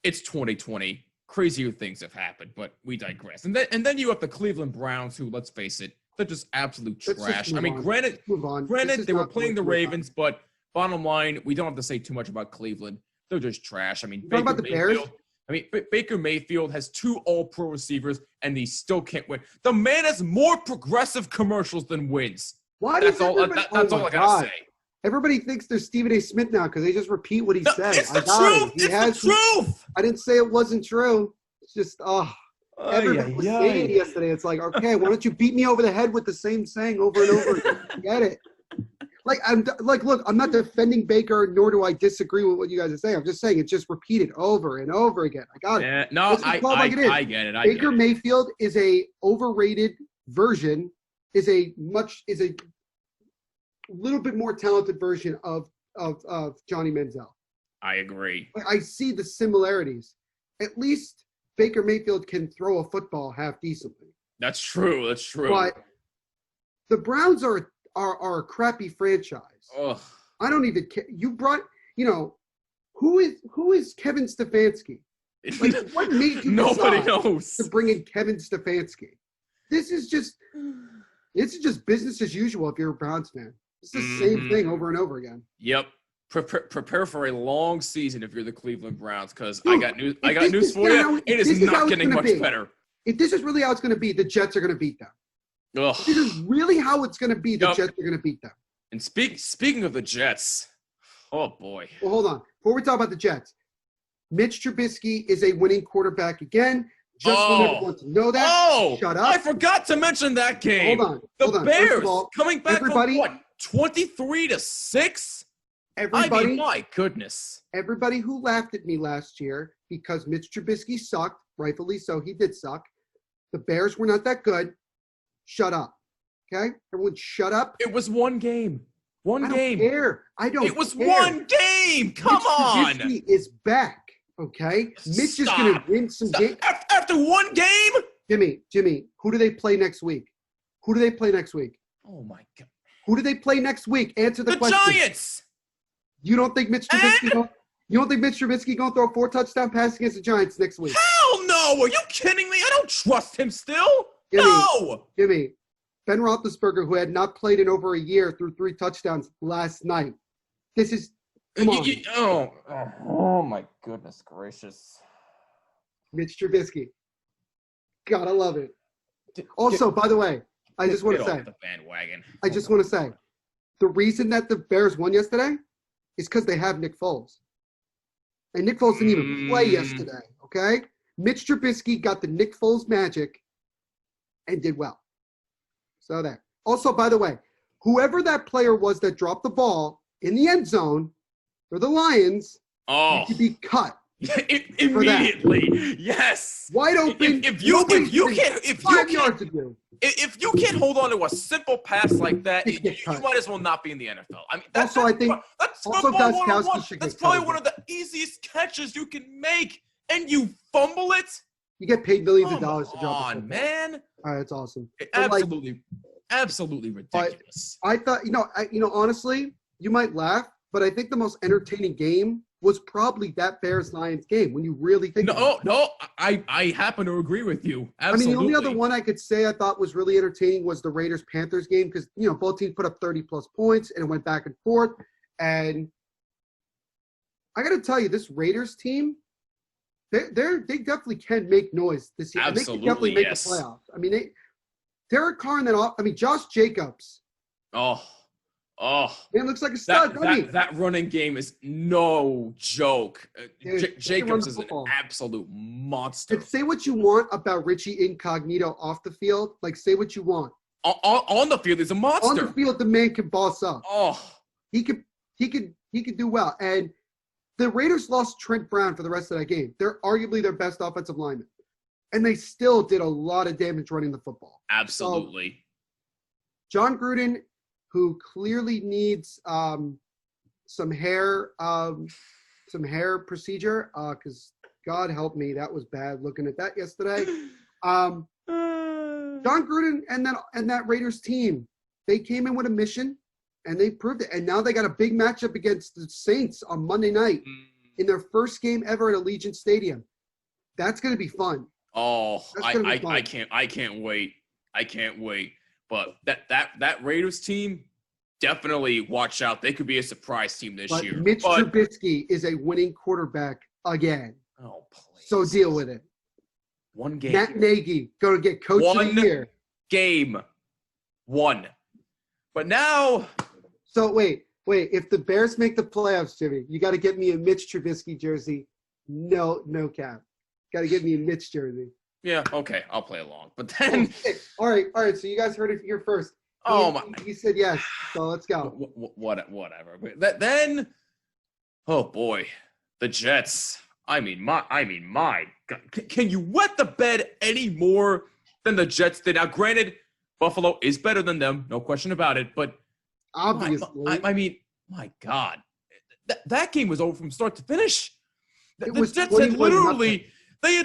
it's 2020. Crazier things have happened, but we digress. And then you have the Cleveland Browns, who, let's face it, they're just absolute trash. I mean, granted, they were playing the Ravens, but bottom line, we don't have to say too much about Cleveland. They're just trash. I mean, Baker Mayfield has 2 all-pro receivers, and he still can't win. The man has more progressive commercials than wins. That's all I gotta say. Everybody thinks they're Stephen A. Smith now because they just repeat what he said. It's the truth. It's the truth. I didn't say it wasn't true. It's just, everybody was saying it yesterday. It's like, okay, why don't you beat me over the head with the same saying over and over again? Get it. Look, I'm not defending Baker, nor do I disagree with what you guys are saying. I'm just saying it's just repeated over and over again. I got it. Yeah, no, I get it. Baker Mayfield is a overrated version, is a little bit more talented version of Johnny Manziel. I agree. I see the similarities. At least Baker Mayfield can throw a football half decently. That's true. But the Browns are a crappy franchise. Ugh. I don't even care. You brought, who is Kevin Stefanski? Like, what made you Nobody knows to bring in Kevin Stefanski? This is just business as usual if you're a Browns fan. It's the same thing over and over again. Yep. Prepare for a long season if you're the Cleveland Browns, because I got news for you. It is not getting much better. If this is really how it's going to be, the Jets are going to beat them. Ugh. This is really how it's going to be. The Jets are going to beat them. And speaking of the Jets, oh boy. Well, hold on. Before we talk about the Jets, Mitch Trubisky is a winning quarterback again. Just want everyone to know that. Shut up. I forgot to mention that game. Hold on. The Bears coming back from what? 23-6? My goodness. Everybody who laughed at me last year because Mitch Trubisky sucked, rightfully so, he did suck. The Bears were not that good. Shut up. Okay? Everyone shut up. It was one game. I don't care. It was one game. Come on. Trubisky is back. Okay? Mitch is going to win some games. After one game? Jimmy, who do they play next week? Oh, my God. Who do they play next week? Answer the question. The Giants. You don't think Mitch Trubisky going to throw a 4-touchdown pass against the Giants next week? Hell no. Are you kidding me? I don't trust him still. Jimmy, Ben Roethlisberger, who had not played in over a year, threw 3 touchdowns last night. This is come on. Oh my goodness gracious. Mitch Trubisky. Gotta love it. Also, by the way, I just want to say, the bandwagon. I just want to say, the reason that the Bears won yesterday is because they have Nick Foles. And Nick Foles didn't even play yesterday, okay? Mitch Trubisky got the Nick Foles magic and did well. So there. Also, by the way, whoever that player was that dropped the ball in the end zone for the Lions needs to be cut. Immediately, yes. Wide open. If you can't hold on to a simple pass like that, you might as well not be in the NFL. I mean, that's probably one of the easiest catches you can make, and you fumble it. You get paid millions of dollars to drop it. Man. All right, it's awesome. Absolutely ridiculous. I thought, honestly, you might laugh, but I think the most entertaining game was probably that Bears-Lions game when you really think about it. No, I happen to agree with you. Absolutely. I mean, the only other one I could say I thought was really entertaining was the Raiders-Panthers game because, both teams put up 30-plus points, and it went back and forth. And I got to tell you, this Raiders team, they definitely can make noise this year. Absolutely, they can definitely make the playoffs. I mean, Derek Carr and then Josh Jacobs. Man, looks like a stud. That running game is no joke. Dude, Jacobs is an absolute monster. And say what you want about Richie Incognito off the field. Like, say what you want. On the field, he's a monster. On the field, the man can boss up. He could do well. And the Raiders lost Trent Brown for the rest of that game. They're arguably their best offensive lineman. And they still did a lot of damage running the football. Absolutely. So, John Gruden, who clearly needs some hair procedure, because God help me, that was bad looking at that yesterday. John Gruden and that Raiders team, they came in with a mission and they proved it. And now they got a big matchup against the Saints on Monday night in their first game ever at Allegiant Stadium. That's going to be fun. I can't wait. I can't wait. But that Raiders team, definitely watch out. They could be a surprise team this year. Mitch Trubisky is a winning quarterback again. Oh, please. So deal with it. One game. Matt Nagy going to get coach of the year. Game. One. But now. So wait. If the Bears make the playoffs, Jimmy, you got to get me a Mitch Trubisky jersey. No cap. Got to get me a Mitch jersey. Yeah, okay, I'll play along. But then, all right. So you guys heard it here first. He said yes. So let's go. Whatever. But then, oh boy, the Jets. I mean, my God. Can you wet the bed any more than the Jets did? Now, granted, Buffalo is better than them, no question about it. But obviously, I mean, my God, that game was over from start to finish. The Jets had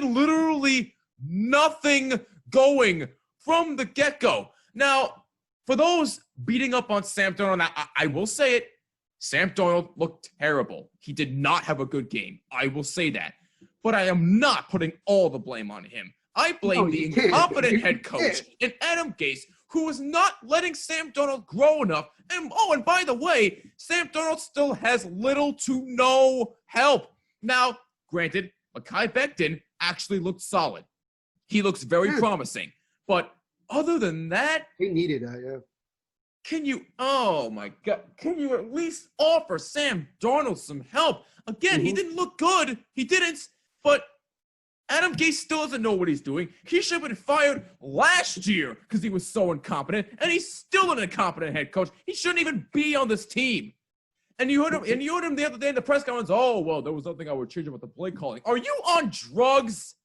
literally nothing going from the get-go. Now, for those beating up on Sam Darnold, I will say it, Sam Darnold looked terrible. He did not have a good game. I will say that. But I am not putting all the blame on him. I blame the incompetent head coach and Adam Gase, who was not letting Sam Darnold grow enough. And by the way, Sam Darnold still has little to no help. Now, granted, Mekhi Becton actually looked solid. He looks very promising. But other than that, he needed that, yeah. Can you at least offer Sam Darnold some help? Again, he didn't look good. He didn't. But Adam Gase still doesn't know what he's doing. He should have been fired last year because he was so incompetent. And he's still an incompetent head coach. He shouldn't even be on this team. And you heard him the other day in the press conference, oh, well, there was nothing I would change about the play calling. Are you on drugs?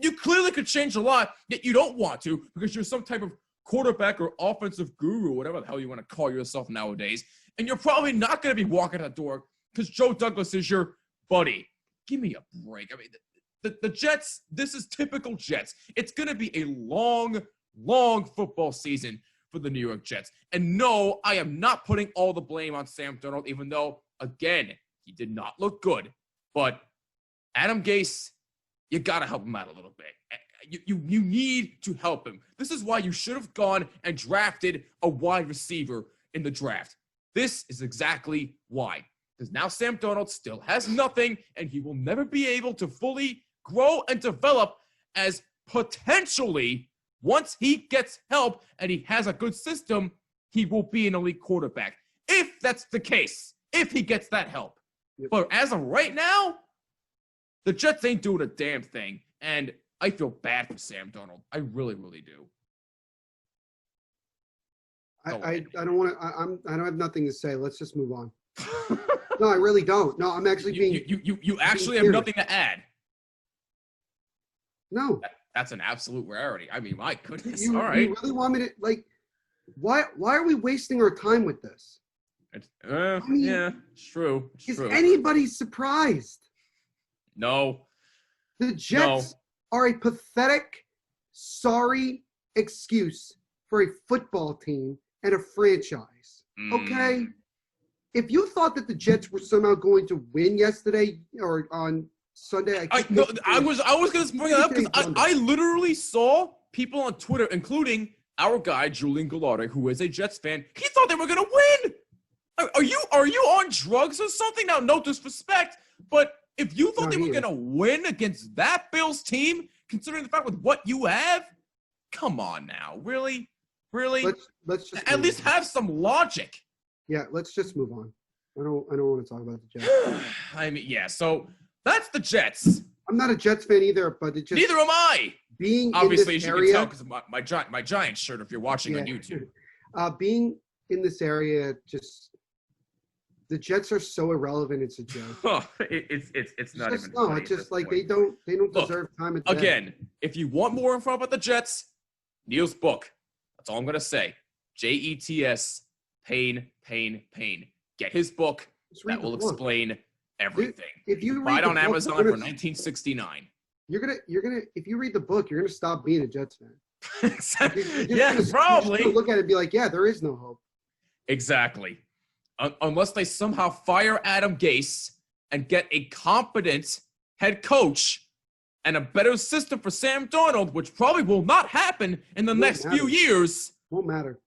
You clearly could change a lot, yet you don't want to because you're some type of quarterback or offensive guru, whatever the hell you want to call yourself nowadays. And you're probably not going to be walking out the door because Joe Douglas is your buddy. Give me a break. I mean, the Jets, this is typical Jets. It's going to be a long, long football season for the New York Jets. And no, I am not putting all the blame on Sam Darnold, even though, again, he did not look good. But Adam Gase, you got to help him out a little bit. You need to help him. This is why you should have gone and drafted a wide receiver in the draft. This is exactly why. Because now Sam Darnold still has nothing, and he will never be able to fully grow and develop as potentially, once he gets help and he has a good system, he will be an elite quarterback. If that's the case, if he gets that help. Yep. But as of right now, the Jets ain't doing a damn thing. And I feel bad for Sam Darnold. I really, really do. I don't want to. I don't have nothing to say. Let's just move on. No, I really don't. No, I'm actually being. You actually have nothing to add. No. That's an absolute rarity. I mean, my goodness. All right. You really want me to like? Why are we wasting our time with this? I mean, yeah, it's true. Is anybody surprised? No. The Jets are a pathetic, sorry excuse for a football team and a franchise. Okay? If you thought that the Jets were somehow going to win yesterday or on Sunday, I was going to bring it up because I literally saw people on Twitter, including our guy Julian Gallardo, who is a Jets fan. He thought they were going to win. Are you on drugs or something? Now, no disrespect, but if you thought they were going to win against that Bills team, considering the fact with what you have, come on now, really? Let's just at least have some logic. Yeah, let's just move on. I don't want to talk about the Jets. I mean, yeah. So that's the Jets. I'm not a Jets fan either, but it just neither am I. Being obviously in this you area, can tell because my Giants shirt. If you're watching on YouTube, being in this area, just the Jets are so irrelevant. It's a joke. It's not even. No, it's just like they don't deserve time at again. If you want more info about the Jets, Neil's book. That's all I'm gonna say. JETS. Pain. Get his book. That will explain everything. If you buy it on Amazon for $19.69. You're gonna. If you read the book, you're gonna stop being a Jets fan. Exactly. Probably. You're look at it and be like, yeah, there is no hope. Exactly. Unless they somehow fire Adam Gase and get a competent head coach and a better system for Sam Darnold, which probably will not happen in the next few years. Won't matter.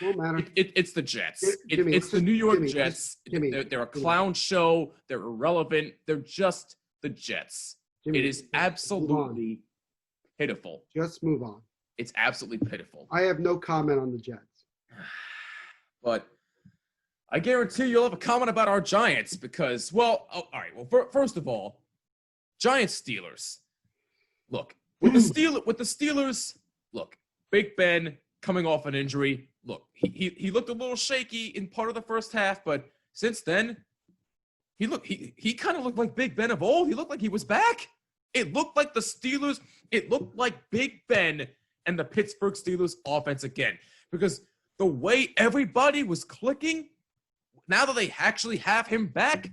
It's the Jets. It's the New York Jets. They're a clown show. They're irrelevant. They're just the Jets. It is absolutely pitiful. Just move on. It's absolutely pitiful. I have no comment on the Jets. But I guarantee you'll have a comment about our Giants because, all right. Well, first of all, Giants-Steelers. Look, with the Steelers, look, Big Ben coming off an injury. Look, he looked a little shaky in part of the first half, but since then, he kind of looked like Big Ben of old. He looked like he was back. It looked like the Steelers. It looked like Big Ben and the Pittsburgh Steelers offense again. Because the way everybody was clicking, now that they actually have him back,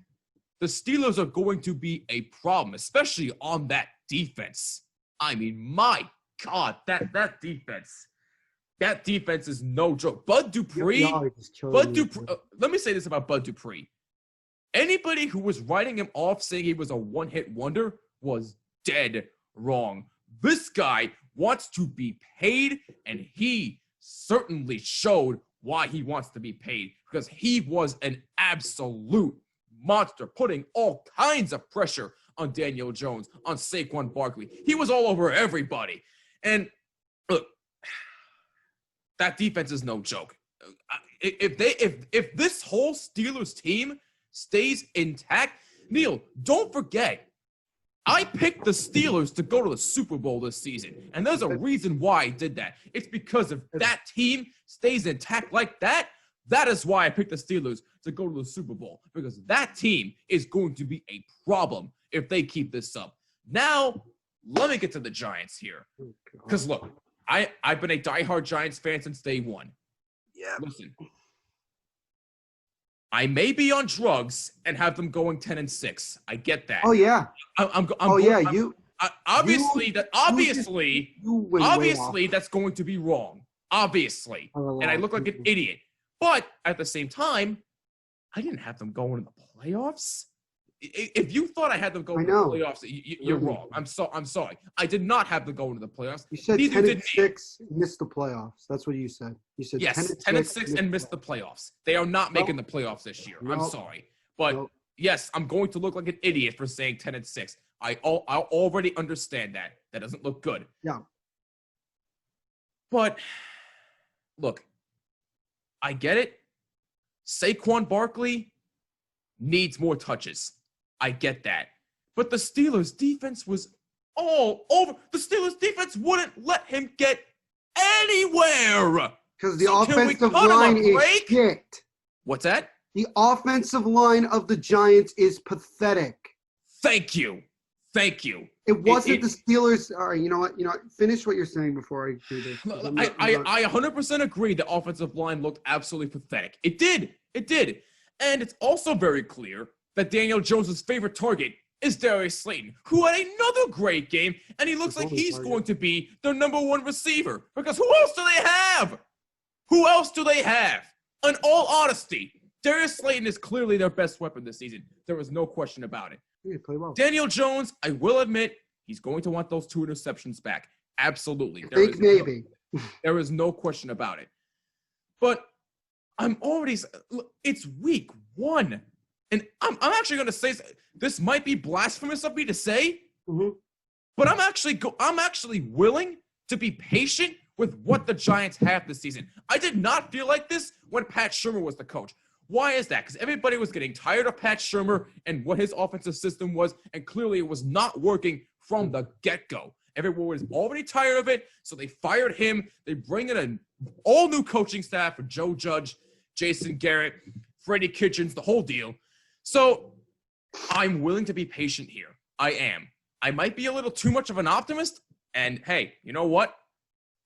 the Steelers are going to be a problem, especially on that defense. I mean, my God, that defense. That defense is no joke. Bud Dupree. Let me say this about Bud Dupree. Anybody who was writing him off saying he was a one-hit wonder was dead wrong. This guy wants to be paid, and he certainly showed why he wants to be paid, because he was an absolute monster, putting all kinds of pressure on Daniel Jones, on Saquon Barkley. He was all over everybody. And look, that defense is no joke. If this whole Steelers team stays intact, Neil, don't forget, I picked the Steelers to go to the Super Bowl this season, and there's a reason why I did that. It's because if that team stays intact like that, that is why I picked the Steelers to go to the Super Bowl, because that team is going to be a problem if they keep this up. Now, let me get to the Giants here, because look, I've been a diehard Giants fan since day one. Yeah. Listen, I may be on drugs and have them going 10-6. I get that. Oh yeah. Obviously that's going to be wrong. Obviously, and I look like an idiot. But at the same time, I didn't have them going to the playoffs. If you thought I had them going to the playoffs, you're wrong. I'm sorry. I did not have them going to the playoffs. You said 10-6, missed the playoffs. That's what you said. You said yes, 10-6 and missed the playoffs. They are not making the playoffs this year. I'm sorry, but yes, I'm going to look like an idiot for saying 10-6. I already understand that. That doesn't look good. Yeah. But look, I get it. Saquon Barkley needs more touches. I get that. But the Steelers' defense was all over. The Steelers' defense wouldn't let him get anywhere. Because the offensive line is shit. What's that? The offensive line of the Giants is pathetic. Thank you. It wasn't the Steelers. All right, you know what? Finish what you're saying before I do this. I 100% agree the offensive line looked absolutely pathetic. It did. And it's also very clear that Daniel Jones' favorite target is Darius Slayton, who had another great game, and he looks like he's going to be their number one receiver. Because who else do they have? In all honesty, Darius Slayton is clearly their best weapon this season. There is no question about it. Yeah, play well. Daniel Jones, I will admit, he's going to want those 2 interceptions back. Absolutely. Maybe. There is no question about it. But it's week 1. And I'm actually going to say, this might be blasphemous of me to say, but I'm actually willing to be patient with what the Giants have this season. I did not feel like this when Pat Shurmur was the coach. Why is that? Because everybody was getting tired of Pat Shurmur and what his offensive system was, and clearly it was not working from the get-go. Everyone was already tired of it, so they fired him. They bring in an all-new coaching staff for Joe Judge, Jason Garrett, Freddie Kitchens, the whole deal. So I'm willing to be patient here. I am. I might be a little too much of an optimist, and hey, you know what?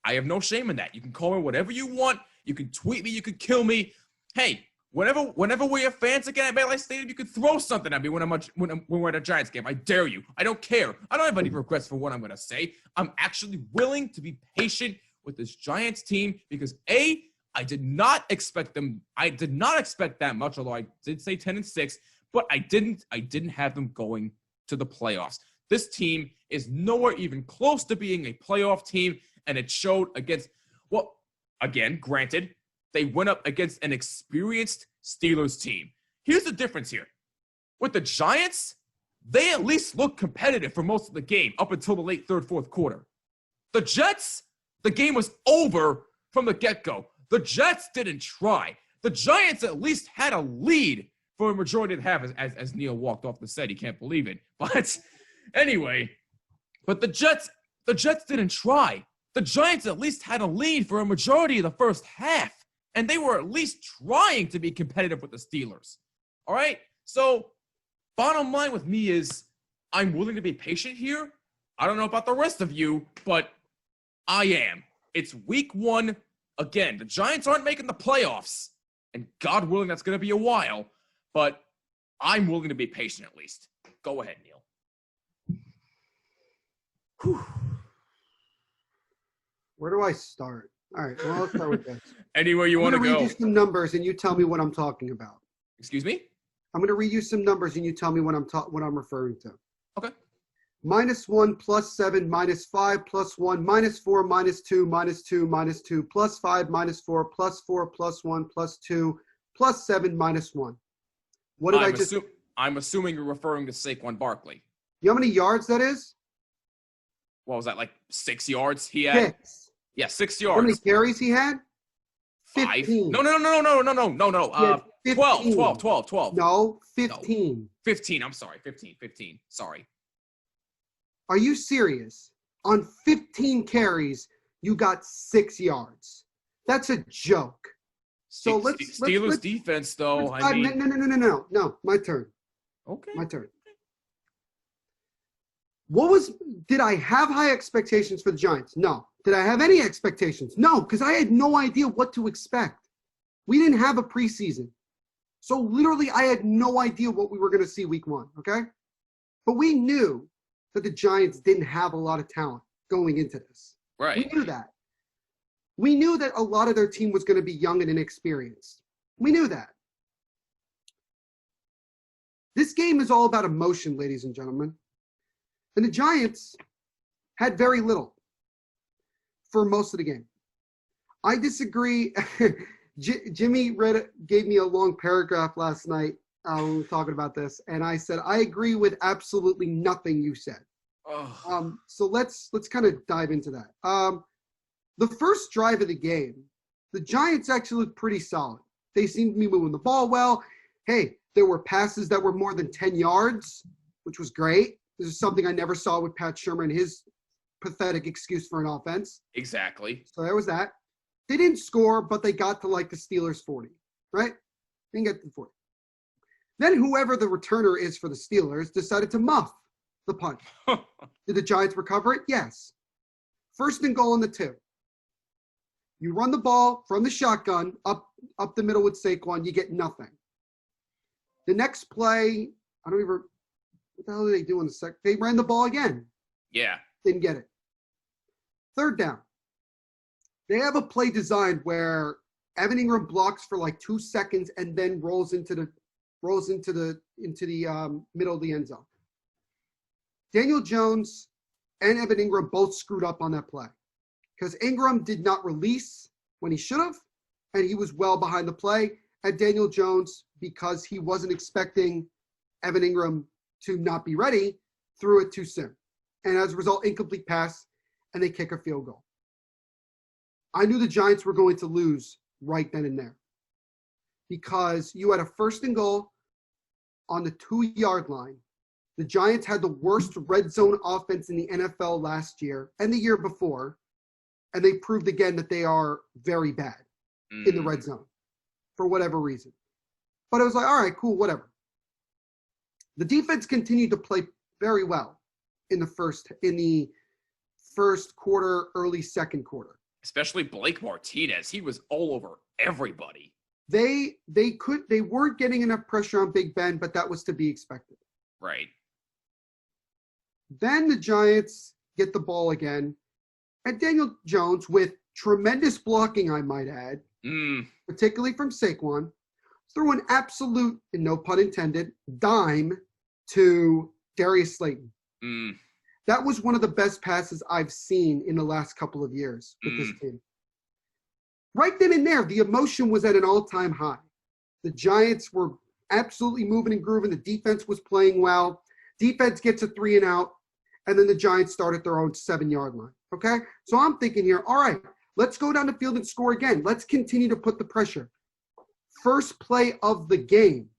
I have no shame in that. You can call me whatever you want. You can tweet me. You can kill me. Hey, whenever we have fans again at MetLife Stadium, you can throw something at me when we're at a Giants game. I dare you. I don't care. I don't have any regrets for what I'm going to say. I'm actually willing to be patient with this Giants team because I did not expect that much, although I did say 10-6, but I didn't have them going to the playoffs. This team is nowhere even close to being a playoff team, and it showed against, well, again, granted, they went up against an experienced Steelers team. Here's the difference here. With the Giants, they at least looked competitive for most of the game up until the late third, fourth quarter. The Jets, the game was over from the get-go. The Jets didn't try. The Giants at least had a lead for a majority of the half, as Neil walked off the set. He can't believe it. But anyway, the Jets didn't try. The Giants at least had a lead for a majority of the first half, and they were at least trying to be competitive with the Steelers. All right? So bottom line with me is I'm willing to be patient here. I don't know about the rest of you, but I am. It's week 1. Again, the Giants aren't making the playoffs, and God willing, that's going to be a while, but I'm willing to be patient at least. Go ahead, Neil. Whew. Where do I start? All right, well, let's start with this. Anywhere you want to go. I'm going to read you some numbers, and you tell me what I'm talking about. Excuse me? I'm going to read you some numbers, and you tell me what I'm referring to. Okay. -1, +7, -5, +1, -4, -2, -2, -2, +5, -4, +4, +1, +2, +7, -1. What did I just? I'm assuming you're referring to Saquon Barkley. You know how many yards that is? What was that, like 6 yards he had? 6. Yeah, 6 yards. How many carries he had? 5. 15. No. 12. No, 15. No. 15. I'm sorry. 15. Sorry. Are you serious? On 15 carries, you got 6 yards. That's a joke. So let's Steelers defense, though. No. My turn. Okay. My turn. Did I have high expectations for the Giants? No. Did I have any expectations? No, because I had no idea what to expect. We didn't have a preseason. So literally, I had no idea what we were going to see week 1, okay? But we knew that the Giants didn't have a lot of talent going into this. Right. We knew that. We knew that a lot of their team was going to be young and inexperienced. We knew that. This game is all about emotion, ladies and gentlemen. And the Giants had very little for most of the game. I disagree. Jimmy gave me a long paragraph last night when we were talking about this, and I said, I agree with absolutely nothing you said. So let's kind of dive into that. The first drive of the game, the Giants actually looked pretty solid. They seemed to be moving the ball well. Hey, there were passes that were more than 10 yards, which was great. This is something I never saw with Pat Shurmur and his pathetic excuse for an offense. Exactly. So there was that. They didn't score, but they got to like the Steelers 40, right? Didn't get to the 40. Then whoever the returner is for the Steelers decided to muff the punt. Did the Giants recover it? Yes. 1st and goal on the 2. You run the ball from the shotgun up the middle with Saquon, you get nothing. The next play, what the hell did they do in the second? They ran the ball again. Yeah. Didn't get it. 3rd down. They have a play designed where Evan Ingram blocks for like 2 seconds and then rolls into the middle of the end zone. Daniel Jones and Evan Ingram both screwed up on that play because Ingram did not release when he should have, and he was well behind the play. And Daniel Jones, because he wasn't expecting Evan Ingram to not be ready, threw it too soon. And as a result, incomplete pass, and they kick a field goal. I knew the Giants were going to lose right then and there because you had a 1st and goal on the 2-yard line. The Giants had the worst red zone offense in the NFL last year and the year before, and they proved again that they are very bad in the red zone for whatever reason. But I was like, all right, cool, whatever. The defense continued to play very well in the first quarter, early second quarter. Especially Blake Martinez. He was all over everybody. They weren't getting enough pressure on Big Ben, but that was to be expected. Right. Then the Giants get the ball again, and Daniel Jones, with tremendous blocking, I might add, particularly from Saquon, threw an absolute, and no pun intended, dime to Darius Slayton. That was one of the best passes I've seen in the last couple of years with this team. Right then and there, the emotion was at an all-time high. The Giants were absolutely moving and grooving. The defense was playing well. Defense gets a 3 and out, and then the Giants start at their own 7-yard line. Okay? So I'm thinking here, all right, let's go down the field and score again. Let's continue to put the pressure. First play of the game,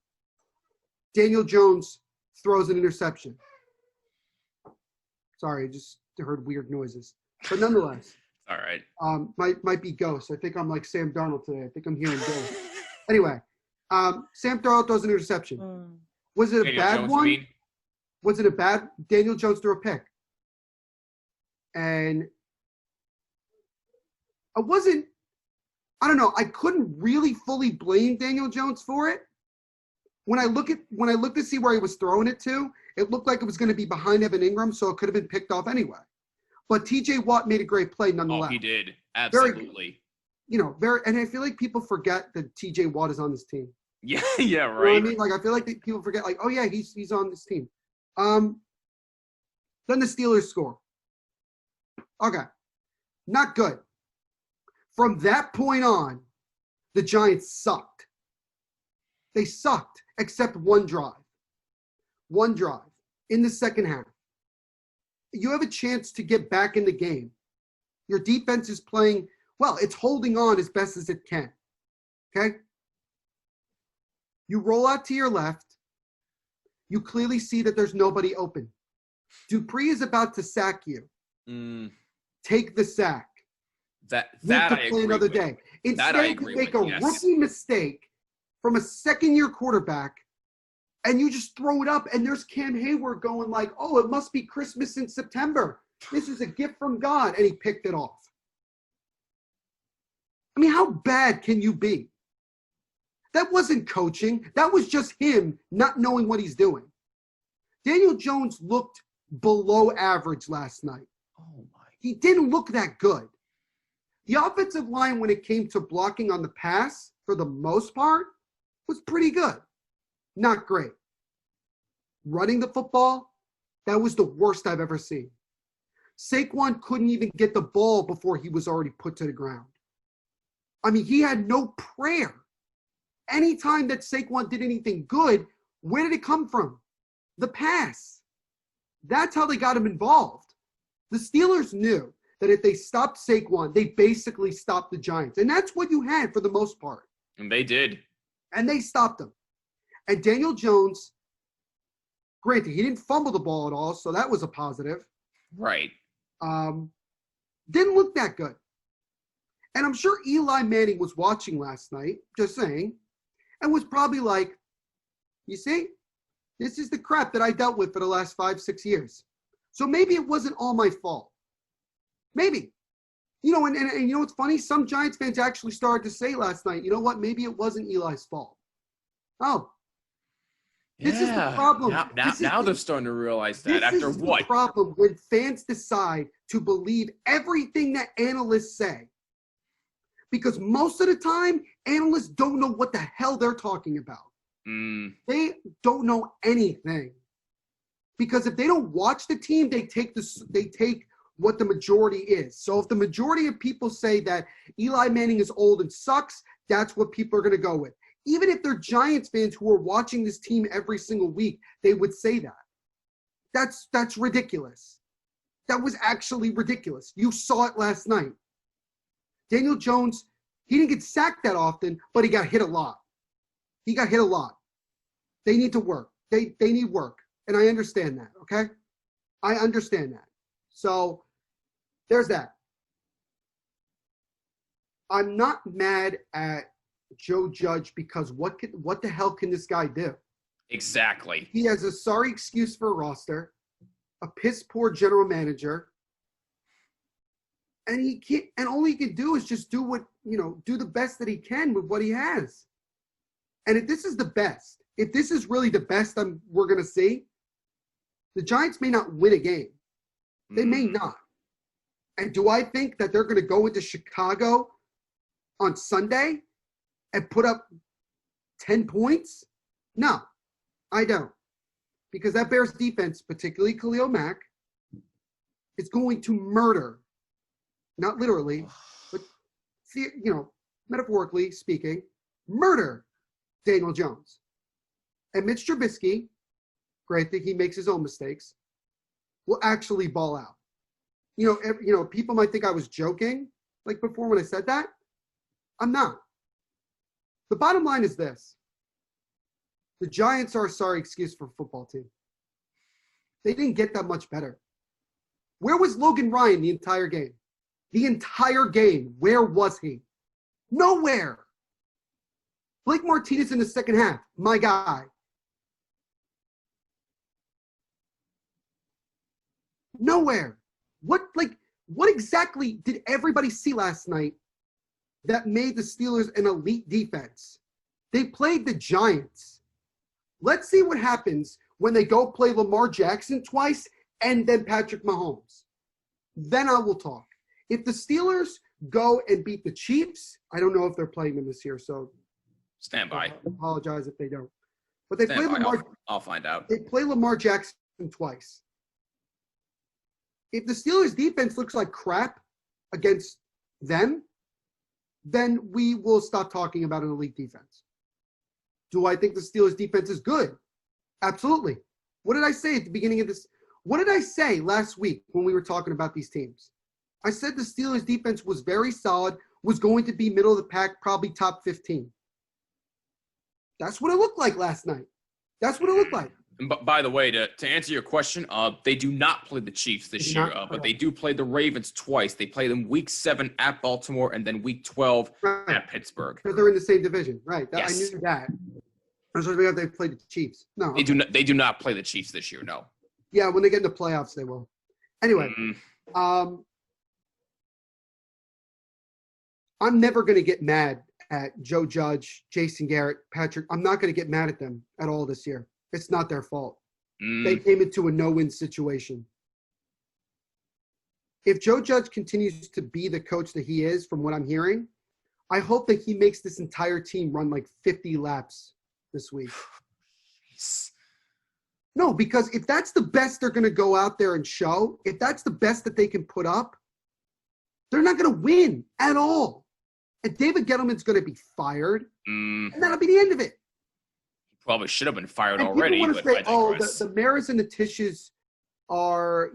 Daniel Jones throws an interception. Sorry, I just heard weird noises. But nonetheless. All right. Might be ghosts. I think I'm like Sam Darnold today. I think I'm hearing ghosts. Anyway, Sam Darnold throws an interception. Was it a Daniel bad Jones, one? you mean? Was it a bad? Daniel Jones threw a pick. And I don't know. I couldn't really fully blame Daniel Jones for it. When I looked to see where he was throwing it to, it looked like it was going to be behind Evan Ingram, so it could have been picked off anyway. But T.J. Watt made a great play nonetheless. Oh, he did. Absolutely. And I feel like people forget that T.J. Watt is on this team. Yeah, right. You know what I mean? Like, I feel like people forget, like, oh, yeah, he's on this team. Then the Steelers score. Okay. Not good. From that point on, the Giants sucked. They sucked, except one drive. One drive in the second half. You have a chance to get back in the game. Your defense is playing, well, it's holding on as best as it can. Okay? You roll out to your left. You clearly see that there's nobody open. Dupree is about to sack you. Take the sack. That I agree another with. day. Instead, That I you agree make with, a yes. rookie mistake from a second-year quarterback, and you just throw it up, and there's Cam Hayward going like, oh, it must be Christmas in September. This is a gift from God, and he picked it off. I mean, how bad can you be? That wasn't coaching. That was just him not knowing what he's doing. Daniel Jones looked below average last night. Oh my. He didn't look that good. The offensive line, when it came to blocking on the pass, for the most part, was pretty good. Not great. Running the football, that was the worst I've ever seen. Saquon couldn't even get the ball before he was already put to the ground. I mean, he had no prayer. Anytime that Saquon did anything good, where did it come from? The pass. That's how they got him involved. The Steelers knew that if they stopped Saquon, they basically stopped the Giants. And that's what you had for the most part. And they did. And they stopped him. And Daniel Jones Granted, he didn't fumble the ball at all, so that was a positive. Right. Didn't look that good. And I'm sure Eli Manning was watching last night, just saying, and was probably like, you see, this is the crap that I dealt with for the last 5-6 years. So maybe it wasn't all my fault. Maybe. You know, and you know what's funny? Some Giants fans actually started to say last night, you know what? Maybe it wasn't Eli's fault. Oh. This is the problem. Now they're starting to realize that after what? This is the problem when fans decide to believe everything that analysts say. Because most of the time, analysts don't know what the hell they're talking about. They don't know anything. Because if they don't watch the team, they take what the majority is. So if the majority of people say that Eli Manning is old and sucks, that's what people are going to go with. Even if they're Giants fans who are watching this team every single week, they would say that. That's ridiculous. That was actually ridiculous. You saw it last night. Daniel Jones, he didn't get sacked that often, but he got hit a lot. He got hit a lot. They need to work. They need work. And I understand that, okay? I understand that. So there's that. I'm not mad at Joe Judge because what the hell can this guy do? Exactly. He has a sorry excuse for a roster, a piss poor general manager, and he can't. And all he can do is just do the best that he can with what he has. And if this is the best, if this is really the best we're gonna see, the Giants may not win a game. They may not. And do I think that they're gonna go into Chicago on Sunday and put up 10 points? No, I don't. Because that Bears defense, particularly Khalil Mack, is going to murder, not literally, but metaphorically speaking, murder Daniel Jones. And Mitch Trubisky, granted he makes his own mistakes, will actually ball out. People might think I was joking, like before when I said that. I'm not. The bottom line is this. The Giants are a sorry excuse for a football team. They didn't get that much better. Where was Logan Ryan the entire game? The entire game. Where was he? Nowhere. Blake Martinez in the second half. My guy. Nowhere. What exactly did everybody see last night that made the Steelers an elite defense? They played the Giants. Let's see what happens when they go play Lamar Jackson twice and then Patrick Mahomes. Then I will talk. If the Steelers go and beat the Chiefs, I don't know if they're playing them this year, so stand by. I apologize if they don't. But they play Lamar. I'll find out. They play Lamar Jackson twice. If the Steelers defense looks like crap against them, then we will stop talking about an elite defense. Do I think the Steelers defense is good? Absolutely. What did I say at the beginning of this? What did I say last week when we were talking about these teams? I said the Steelers defense was very solid, was going to be middle of the pack, probably top 15. That's what it looked like last night. That's what it looked like. And by the way, to answer your question, they do not play the Chiefs this year, but they do play the Ravens twice. They play them week 7 at Baltimore and then week 12 at Pittsburgh. Because they're in the same division, right? Yes. I knew that. I was wondering if they played the Chiefs. No, They do not play the Chiefs this year. No. Yeah, when they get in the playoffs, they will. Anyway, I'm never going to get mad at Joe Judge, Jason Garrett, Patrick. I'm not going to get mad at them at all this year. It's not their fault. They came into a no-win situation. If Joe Judge continues to be the coach that he is, from what I'm hearing, I hope that he makes this entire team run like 50 laps this week. No, because if that's the best they're going to go out there and show, if that's the best that they can put up, they're not going to win at all. And David Gettleman's going to be fired, and that'll be the end of it. Probably should have been fired and already. People want to say, oh, the Maras and the Tishes are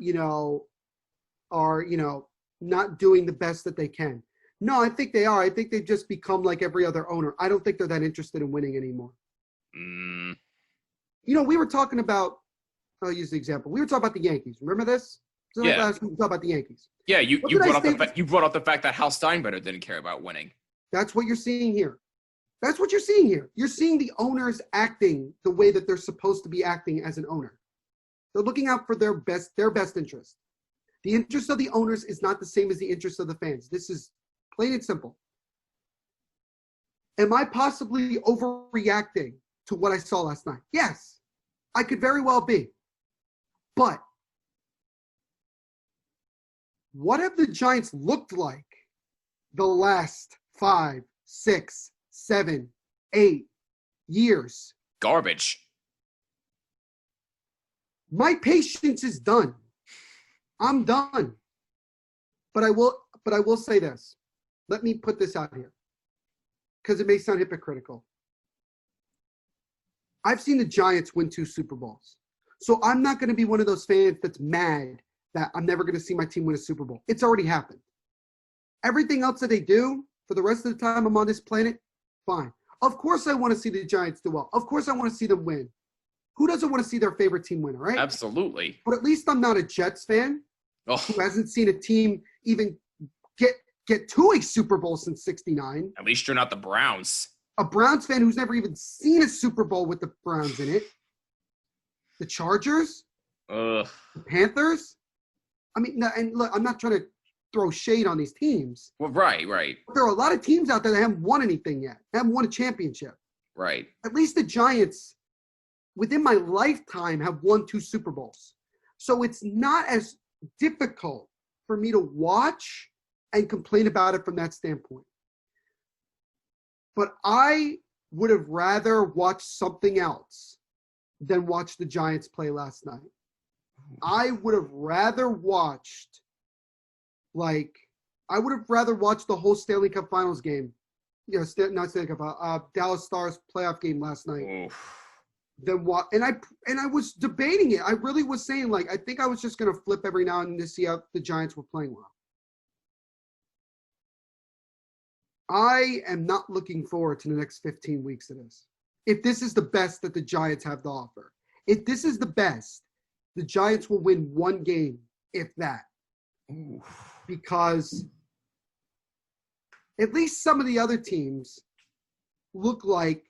not doing the best that they can. No, I think they are. I think they've just become like every other owner. I don't think they're that interested in winning anymore. We were talking about I'll use the example. We were talking about the Yankees. Remember this? So Yeah. last week we talked about the Yankees. Yeah, you brought up the fact that Hal Steinbrenner didn't care about winning. That's what you're seeing here. That's what you're seeing here. You're seeing the owners acting the way that they're supposed to be acting as an owner. They're looking out for their best interest. The interest of the owners is not the same as the interest of the fans. This is plain and simple. Am I possibly overreacting to what I saw last night? Yes, I could very well be. But what have the Giants looked like the last 5, 6, 7, 8 years? Garbage. My patience is done. I'm done. But I will say this. Let me put this out here, because it may sound hypocritical. I've seen the Giants win 2 Super Bowls. So I'm not going to be one of those fans that's mad that I'm never going to see my team win a Super Bowl. It's already happened. Everything else that they do for the rest of the time I'm on this planet, fine. Of course I want to see the Giants do well. Of course I want to see them win. Who doesn't want to see their favorite team win, right? Absolutely. But at least I'm not a Jets fan who hasn't seen a team even get to a Super Bowl since '69. At least you're not the Browns. A Browns fan who's never even seen a Super Bowl with the Browns in it. The Chargers? The Panthers? I mean, and look, I'm not trying to throw shade on these teams. Well, right. But there are a lot of teams out there that haven't won anything yet. Haven't won a championship. Right. At least the Giants, within my lifetime, have won 2 Super Bowls. So it's not as difficult for me to watch and complain about it from that standpoint. But I would have rather watched something else than watch the Giants play last night. I would have rather watched, the whole Stanley Cup Finals game. Yeah, not Stanley Cup, Dallas Stars playoff game last night. Oof. Than what? And I was debating it. I really was saying, like, I think I was just going to flip every now and then to see how the Giants were playing well. I am not looking forward to the next 15 weeks of this. If this is the best that the Giants have to offer, if this is the best, the Giants will win 1 game, if that. Oof. Because at least some of the other teams look like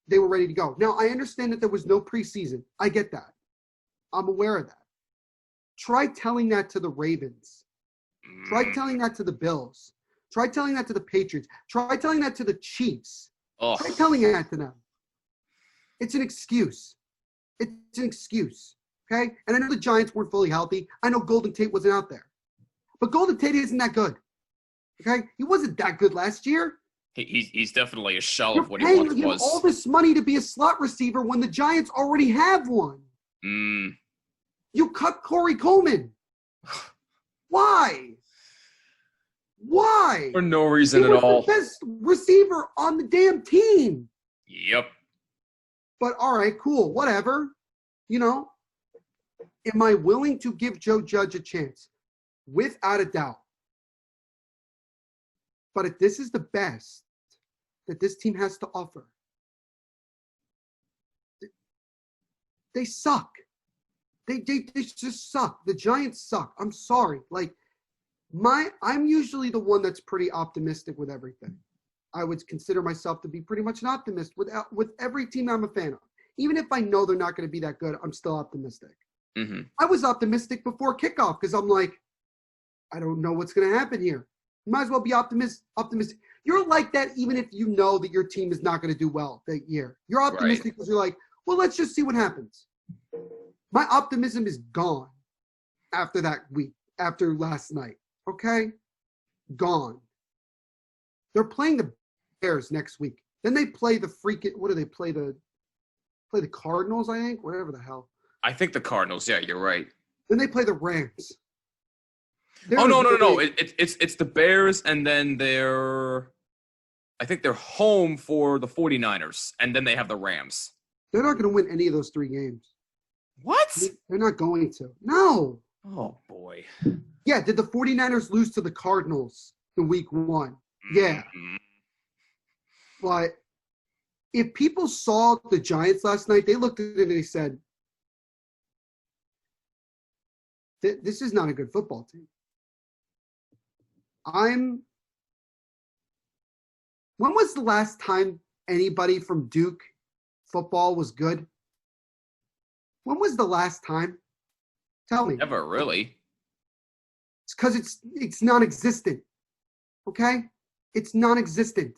they were ready to go. Now, I understand that there was no preseason. I get that. I'm aware of that. Try telling that to the Ravens. Try telling that to the Bills. Try telling that to the Patriots. Try telling that to the Chiefs. Try telling that to them. It's an excuse. It's an excuse. Okay? And I know the Giants weren't fully healthy. I know Golden Tate wasn't out there. But Golden Tate isn't that good. Okay? He wasn't that good last year. He's definitely a shell You're of what he paying once him was. all this money to be a slot receiver when the Giants already have one. You cut Corey Coleman. Why? Why? For no reason He was at all. the best receiver on the damn team. Yep. But all right, cool, whatever. You know, am I willing to give Joe Judge a chance? Without a doubt. But if this is the best that this team has to offer, they suck. They just suck. The Giants suck. I'm sorry. Like, I'm usually the one that's pretty optimistic with everything. I would consider myself to be pretty much an optimist with every team I'm a fan of. Even if I know they're not going to be that good, I'm still optimistic. Mm-hmm. I was optimistic before kickoff because I'm like, I don't know what's going to happen here. You might as well be optimistic. You're like that even if you know that your team is not going to do well that year. You're optimistic because you're like, well, let's just see what happens. My optimism is gone after that week, after last night. Okay? Gone. They're playing the Bears next week. Then they play the freaking, what do they play? The Cardinals, I think? Whatever the hell. I think the Cardinals. Yeah, you're right. Then they play the Rams. No. It's the Bears, and then I think they're home for the 49ers, and then they have the Rams. They're not going to win any of those 3 games. What? They're not going to. No. Oh, boy. Yeah, did the 49ers lose to the Cardinals in week 1? Yeah. Mm-hmm. But if people saw the Giants last night, they looked at it and they said, This is not a good football team. When was the last time anybody from Duke football was good? When was the last time? Tell me. Never really. It's because it's non-existent. Okay? It's non-existent.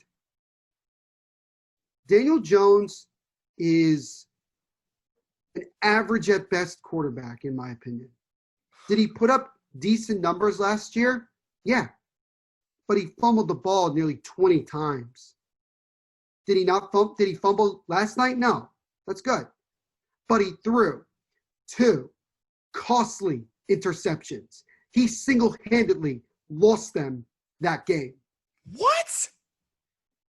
Daniel Jones is an average at best quarterback, in my opinion. Did he put up decent numbers last year? Yeah. But he fumbled the ball nearly 20 times. Did he fumble last night? No. That's good. But he threw 2 costly interceptions. He single-handedly lost them that game. What?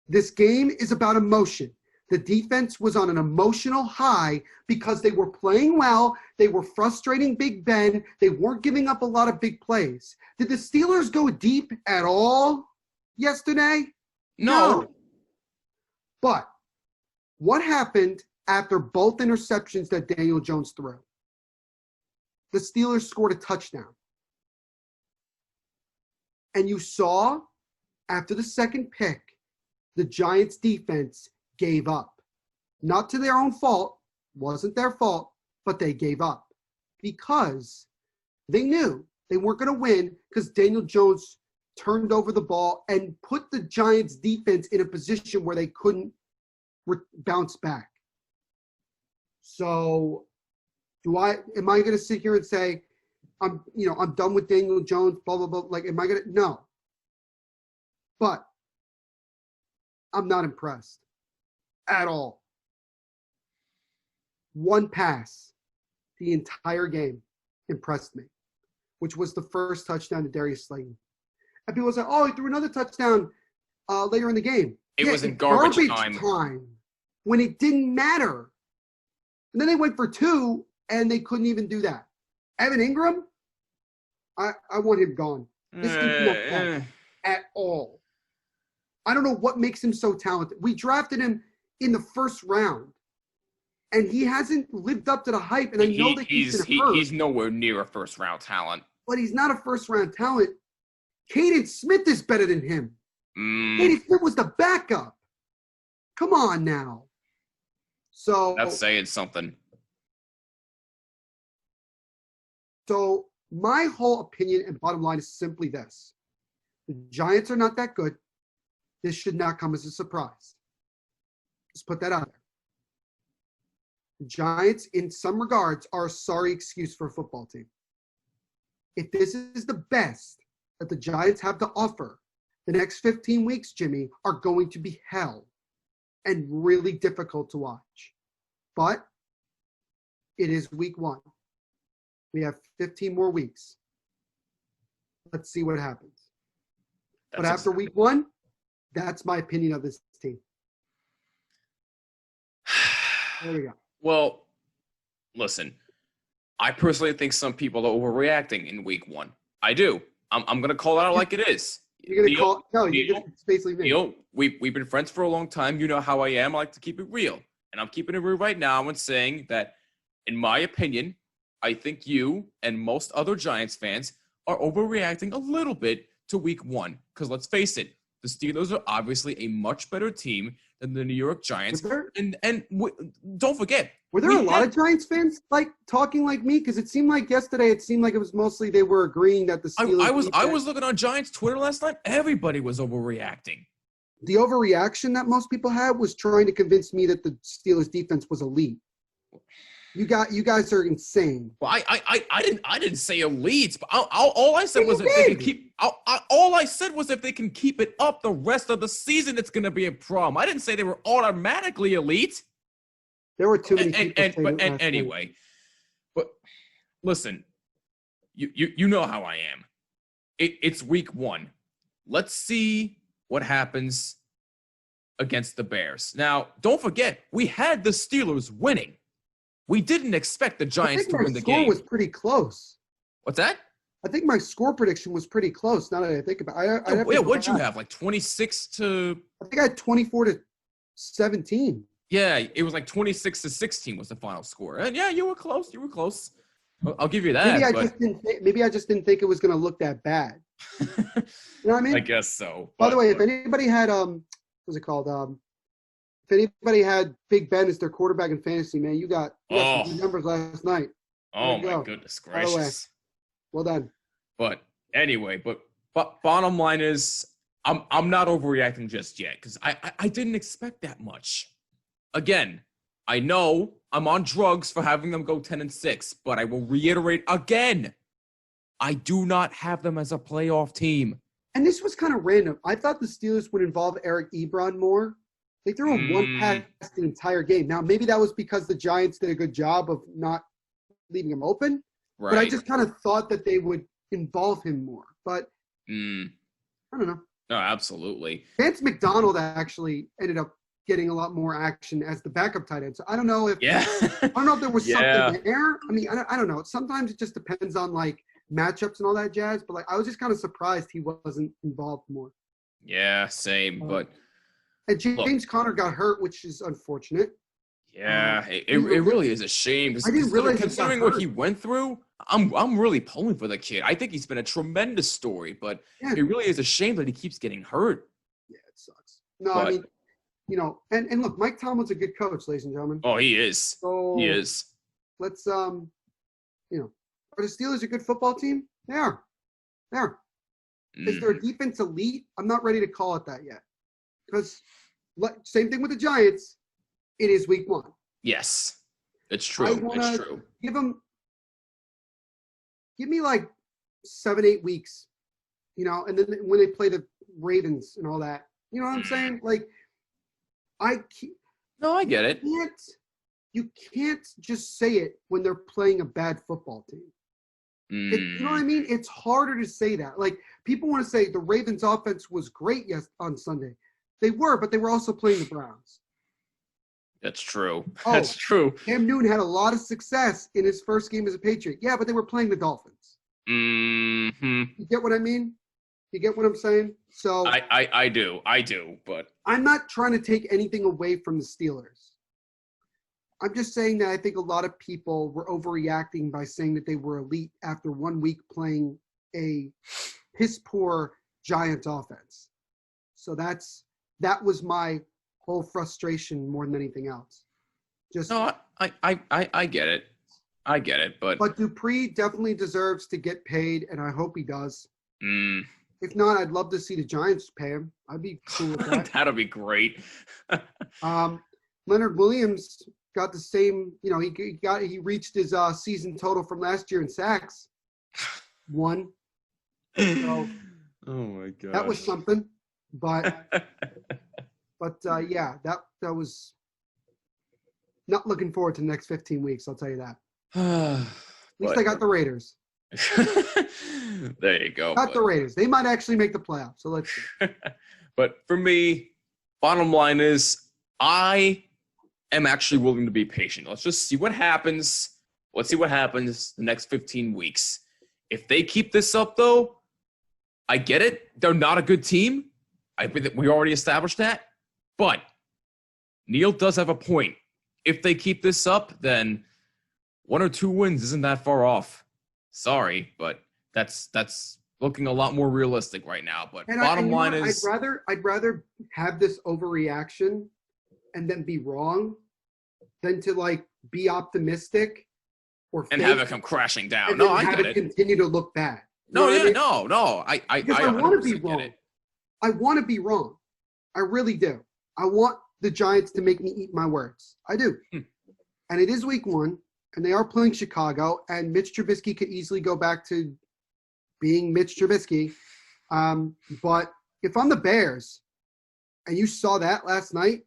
This game is about emotion. The defense was on an emotional high because they were playing well. They were frustrating Big Ben. They weren't giving up a lot of big plays. Did the Steelers go deep at all yesterday? No. But what happened after both interceptions that Daniel Jones threw? The Steelers scored a touchdown. And you saw after the second pick, the Giants defense gave up. Not to their own fault, wasn't their fault, but they gave up because they knew they weren't going to win because Daniel Jones turned over the ball and put the Giants defense in a position where they couldn't bounce back. So am I going to sit here and say, I'm done with Daniel Jones, blah, blah, blah. Like, am I going to? No. But I'm not impressed at all. One pass the entire game impressed me, which was the first touchdown to Darius Slayton. And people say, oh, he threw another touchdown later in the game. It was in garbage time when it didn't matter. And then they went for 2, and they couldn't even do that. Evan Ingram, I want him gone. This dude's not talented at all. I don't know what makes him so talented. We drafted him in the first round, and he hasn't lived up to the hype. And I know that he's nowhere near a first-round talent. But he's not a first-round talent. Caden Smith is better than him. Caden Smith was the backup. Come on now. So that's saying something. So my whole opinion and bottom line is simply this. The Giants are not that good. This should not come as a surprise. Let's put that out there. The Giants, in some regards, are a sorry excuse for a football team. If this is the best that the Giants have to offer, the next 15 weeks, Jimmy, are going to be hell and really difficult to watch. But it is week 1. We have 15 more weeks. Let's see what happens. But after week 1, that's my opinion of this team. There we go. Well, listen, I personally think some people are overreacting in week 1. I do. I'm going to call it out like it is. You're going to call it? No, it's basically me. Neil, we've been friends for a long time. You know how I am. I like to keep it real. And I'm keeping it real right now and saying that, in my opinion, I think you and most other Giants fans are overreacting a little bit to week 1. Because let's face it, the Steelers are obviously a much better team than the New York Giants. Don't forget. Were there a lot of Giants fans talking like me? Because it seemed like yesterday, it was mostly they were agreeing that the Steelers. I was looking on Giants Twitter last night. Everybody was overreacting. The overreaction that most people had was trying to convince me that the Steelers defense was elite. You guys are insane. Well, I didn't say elite, but all I said was if they can keep. All I said was if they can keep it up the rest of the season, it's going to be a problem. I didn't say they were automatically elite. There were too many people. Anyway, but listen, you know how I am. It's week 1. Let's see what happens against the Bears. Now, don't forget, we had the Steelers winning. We didn't expect the Giants to win the game. My score was pretty close. What's that? I think my score prediction was pretty close. Now that I think about it, what'd you have? Like 26 to? I think I had 24-17. Yeah, it was like 26-16 was the final score. And yeah, you were close. I'll give you that. Maybe I just didn't think it was going to look that bad. You know what I mean? I guess so. By the way, if anybody had what's it called? If anybody had Big Ben as their quarterback in fantasy, man, you got some good numbers last night. Oh my goodness gracious! Well done. But anyway, but bottom line is, I'm not overreacting just yet because I didn't expect that much. Again, I know I'm on drugs for having them go 10-6, but I will reiterate again, I do not have them as a playoff team. And this was kind of random. I thought the Steelers would involve Eric Ebron more. They threw a one pass the entire game. Now, maybe that was because the Giants did a good job of not leaving him open. Right. But I just kind of thought that they would involve him more. But I don't know. No, absolutely. Vance McDonald actually ended up getting a lot more action as the backup tight end. So I don't know if I don't know if there was something there. I mean, I don't know. Sometimes it just depends on like matchups and all that jazz. But like I was just kind of surprised he wasn't involved more. Yeah, same. But and James Conner got hurt, which is unfortunate. Yeah, it really is a shame. I didn't realize considering what he went through, I'm really pulling for the kid. I think he's been a tremendous story, but it really is a shame that he keeps getting hurt. Yeah, it sucks. No, I mean, you know, and look, Mike Tomlin's a good coach, ladies and gentlemen. Oh, he is. So he is. Let's you know, are the Steelers a good football team? They are. They are. Is their defense elite? I'm not ready to call it that yet. Because same thing with the Giants. It is week 1. Yes, it's true. It's true. Give me like 7-8 weeks, you know, and then when they play the Ravens and all that, you know what I'm saying? Like, I get it. You can't just say it when they're playing a bad football team. You know what I mean? It's harder to say that. Like, people want to say the Ravens' offense was great on Sunday. They were, but they were also playing the Browns. That's true. That's true. Cam Newton had a lot of success in his first game as a Patriot. Yeah, but they were playing the Dolphins. Mm-hmm. You get what I mean? You get what I'm saying? So I do, but I'm not trying to take anything away from the Steelers. I'm just saying that I think a lot of people were overreacting by saying that they were elite after 1 week playing a piss-poor Giants offense. So that was my whole frustration more than anything else. Just no, I get it. I get it, but Dupree definitely deserves to get paid, and I hope he does. If not, I'd love to see the Giants pay him. I'd be cool with that. That'll be great. Leonard Williams got the same. You know, he reached his season total from last year in sacks. 1. So, oh my god, that was something. But yeah, that was not looking forward to the next 15 weeks. I'll tell you that. At least I got the Raiders. There you go. Got the Raiders. They might actually make the playoffs. So let's see. But for me, bottom line is I am actually willing to be patient. Let's just see what happens. Let's see what happens the next 15 weeks. If they keep this up, though, I get it. They're not a good team. We already established that. But Neil does have a point. If they keep this up, then 1 or 2 wins isn't that far off. Sorry, but that's looking a lot more realistic right now. But bottom line is, I'd rather have this overreaction and then be wrong than to like be optimistic and have it come crashing down. No, I get it. Continue to look bad. No, yeah, no. I want to be wrong. I want to be wrong. I really do. I want the Giants to make me eat my words. I do. And it is week 1, and they are playing Chicago, and Mitch Trubisky could easily go back to being Mitch Trubisky. But if I'm the Bears, and you saw that last night,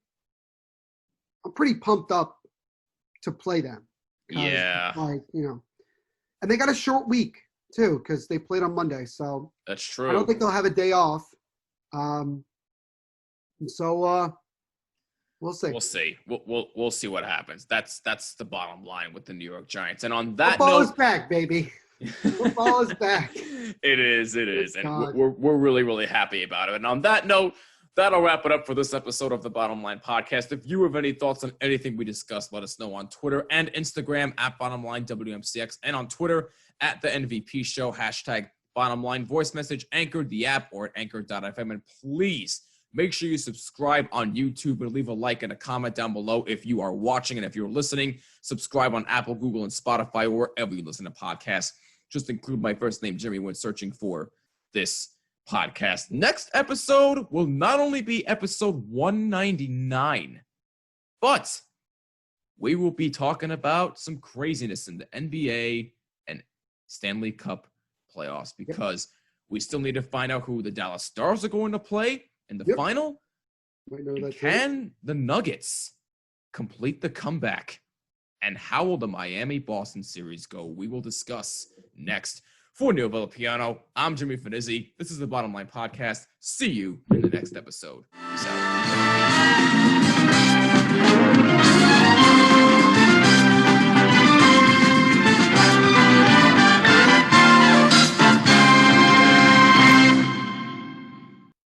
I'm pretty pumped up to play them. Yeah. Like, you know. And they got a short week, too, because they played on Monday. So that's true. I don't think they'll have a day off. So we'll see. We'll see. We'll see what happens. That's the bottom line with the New York Giants. And on that football note, is back, baby. Football is back. It is, and we're really, really happy about it. And on that note, That'll wrap it up for this episode of the Bottom Line Podcast. If you have any thoughts on anything we discussed, let us know on Twitter and Instagram at BottomLineWMCX and on Twitter at the NVP Show, hashtag BottomLine. Voice message, Anchor, the app, or at Anchor.fm. And please make sure you subscribe on YouTube and leave a like and a comment down below if you are watching. And if you're listening, subscribe on Apple, Google, and Spotify, or wherever you listen to podcasts. Just include my first name, Jimmy, when searching for this podcast. Next episode will not only be episode 199, but we will be talking about some craziness in the NBA and Stanley Cup playoffs because we still need to find out who the Dallas Stars are going to play in the final. And can the Nuggets complete the comeback? And how will the Miami-Boston series go? We will discuss next. For Neil Villapiano, I'm Jimmy Finizzi. This is the Bottom Line Podcast. See you in the next episode. Peace out.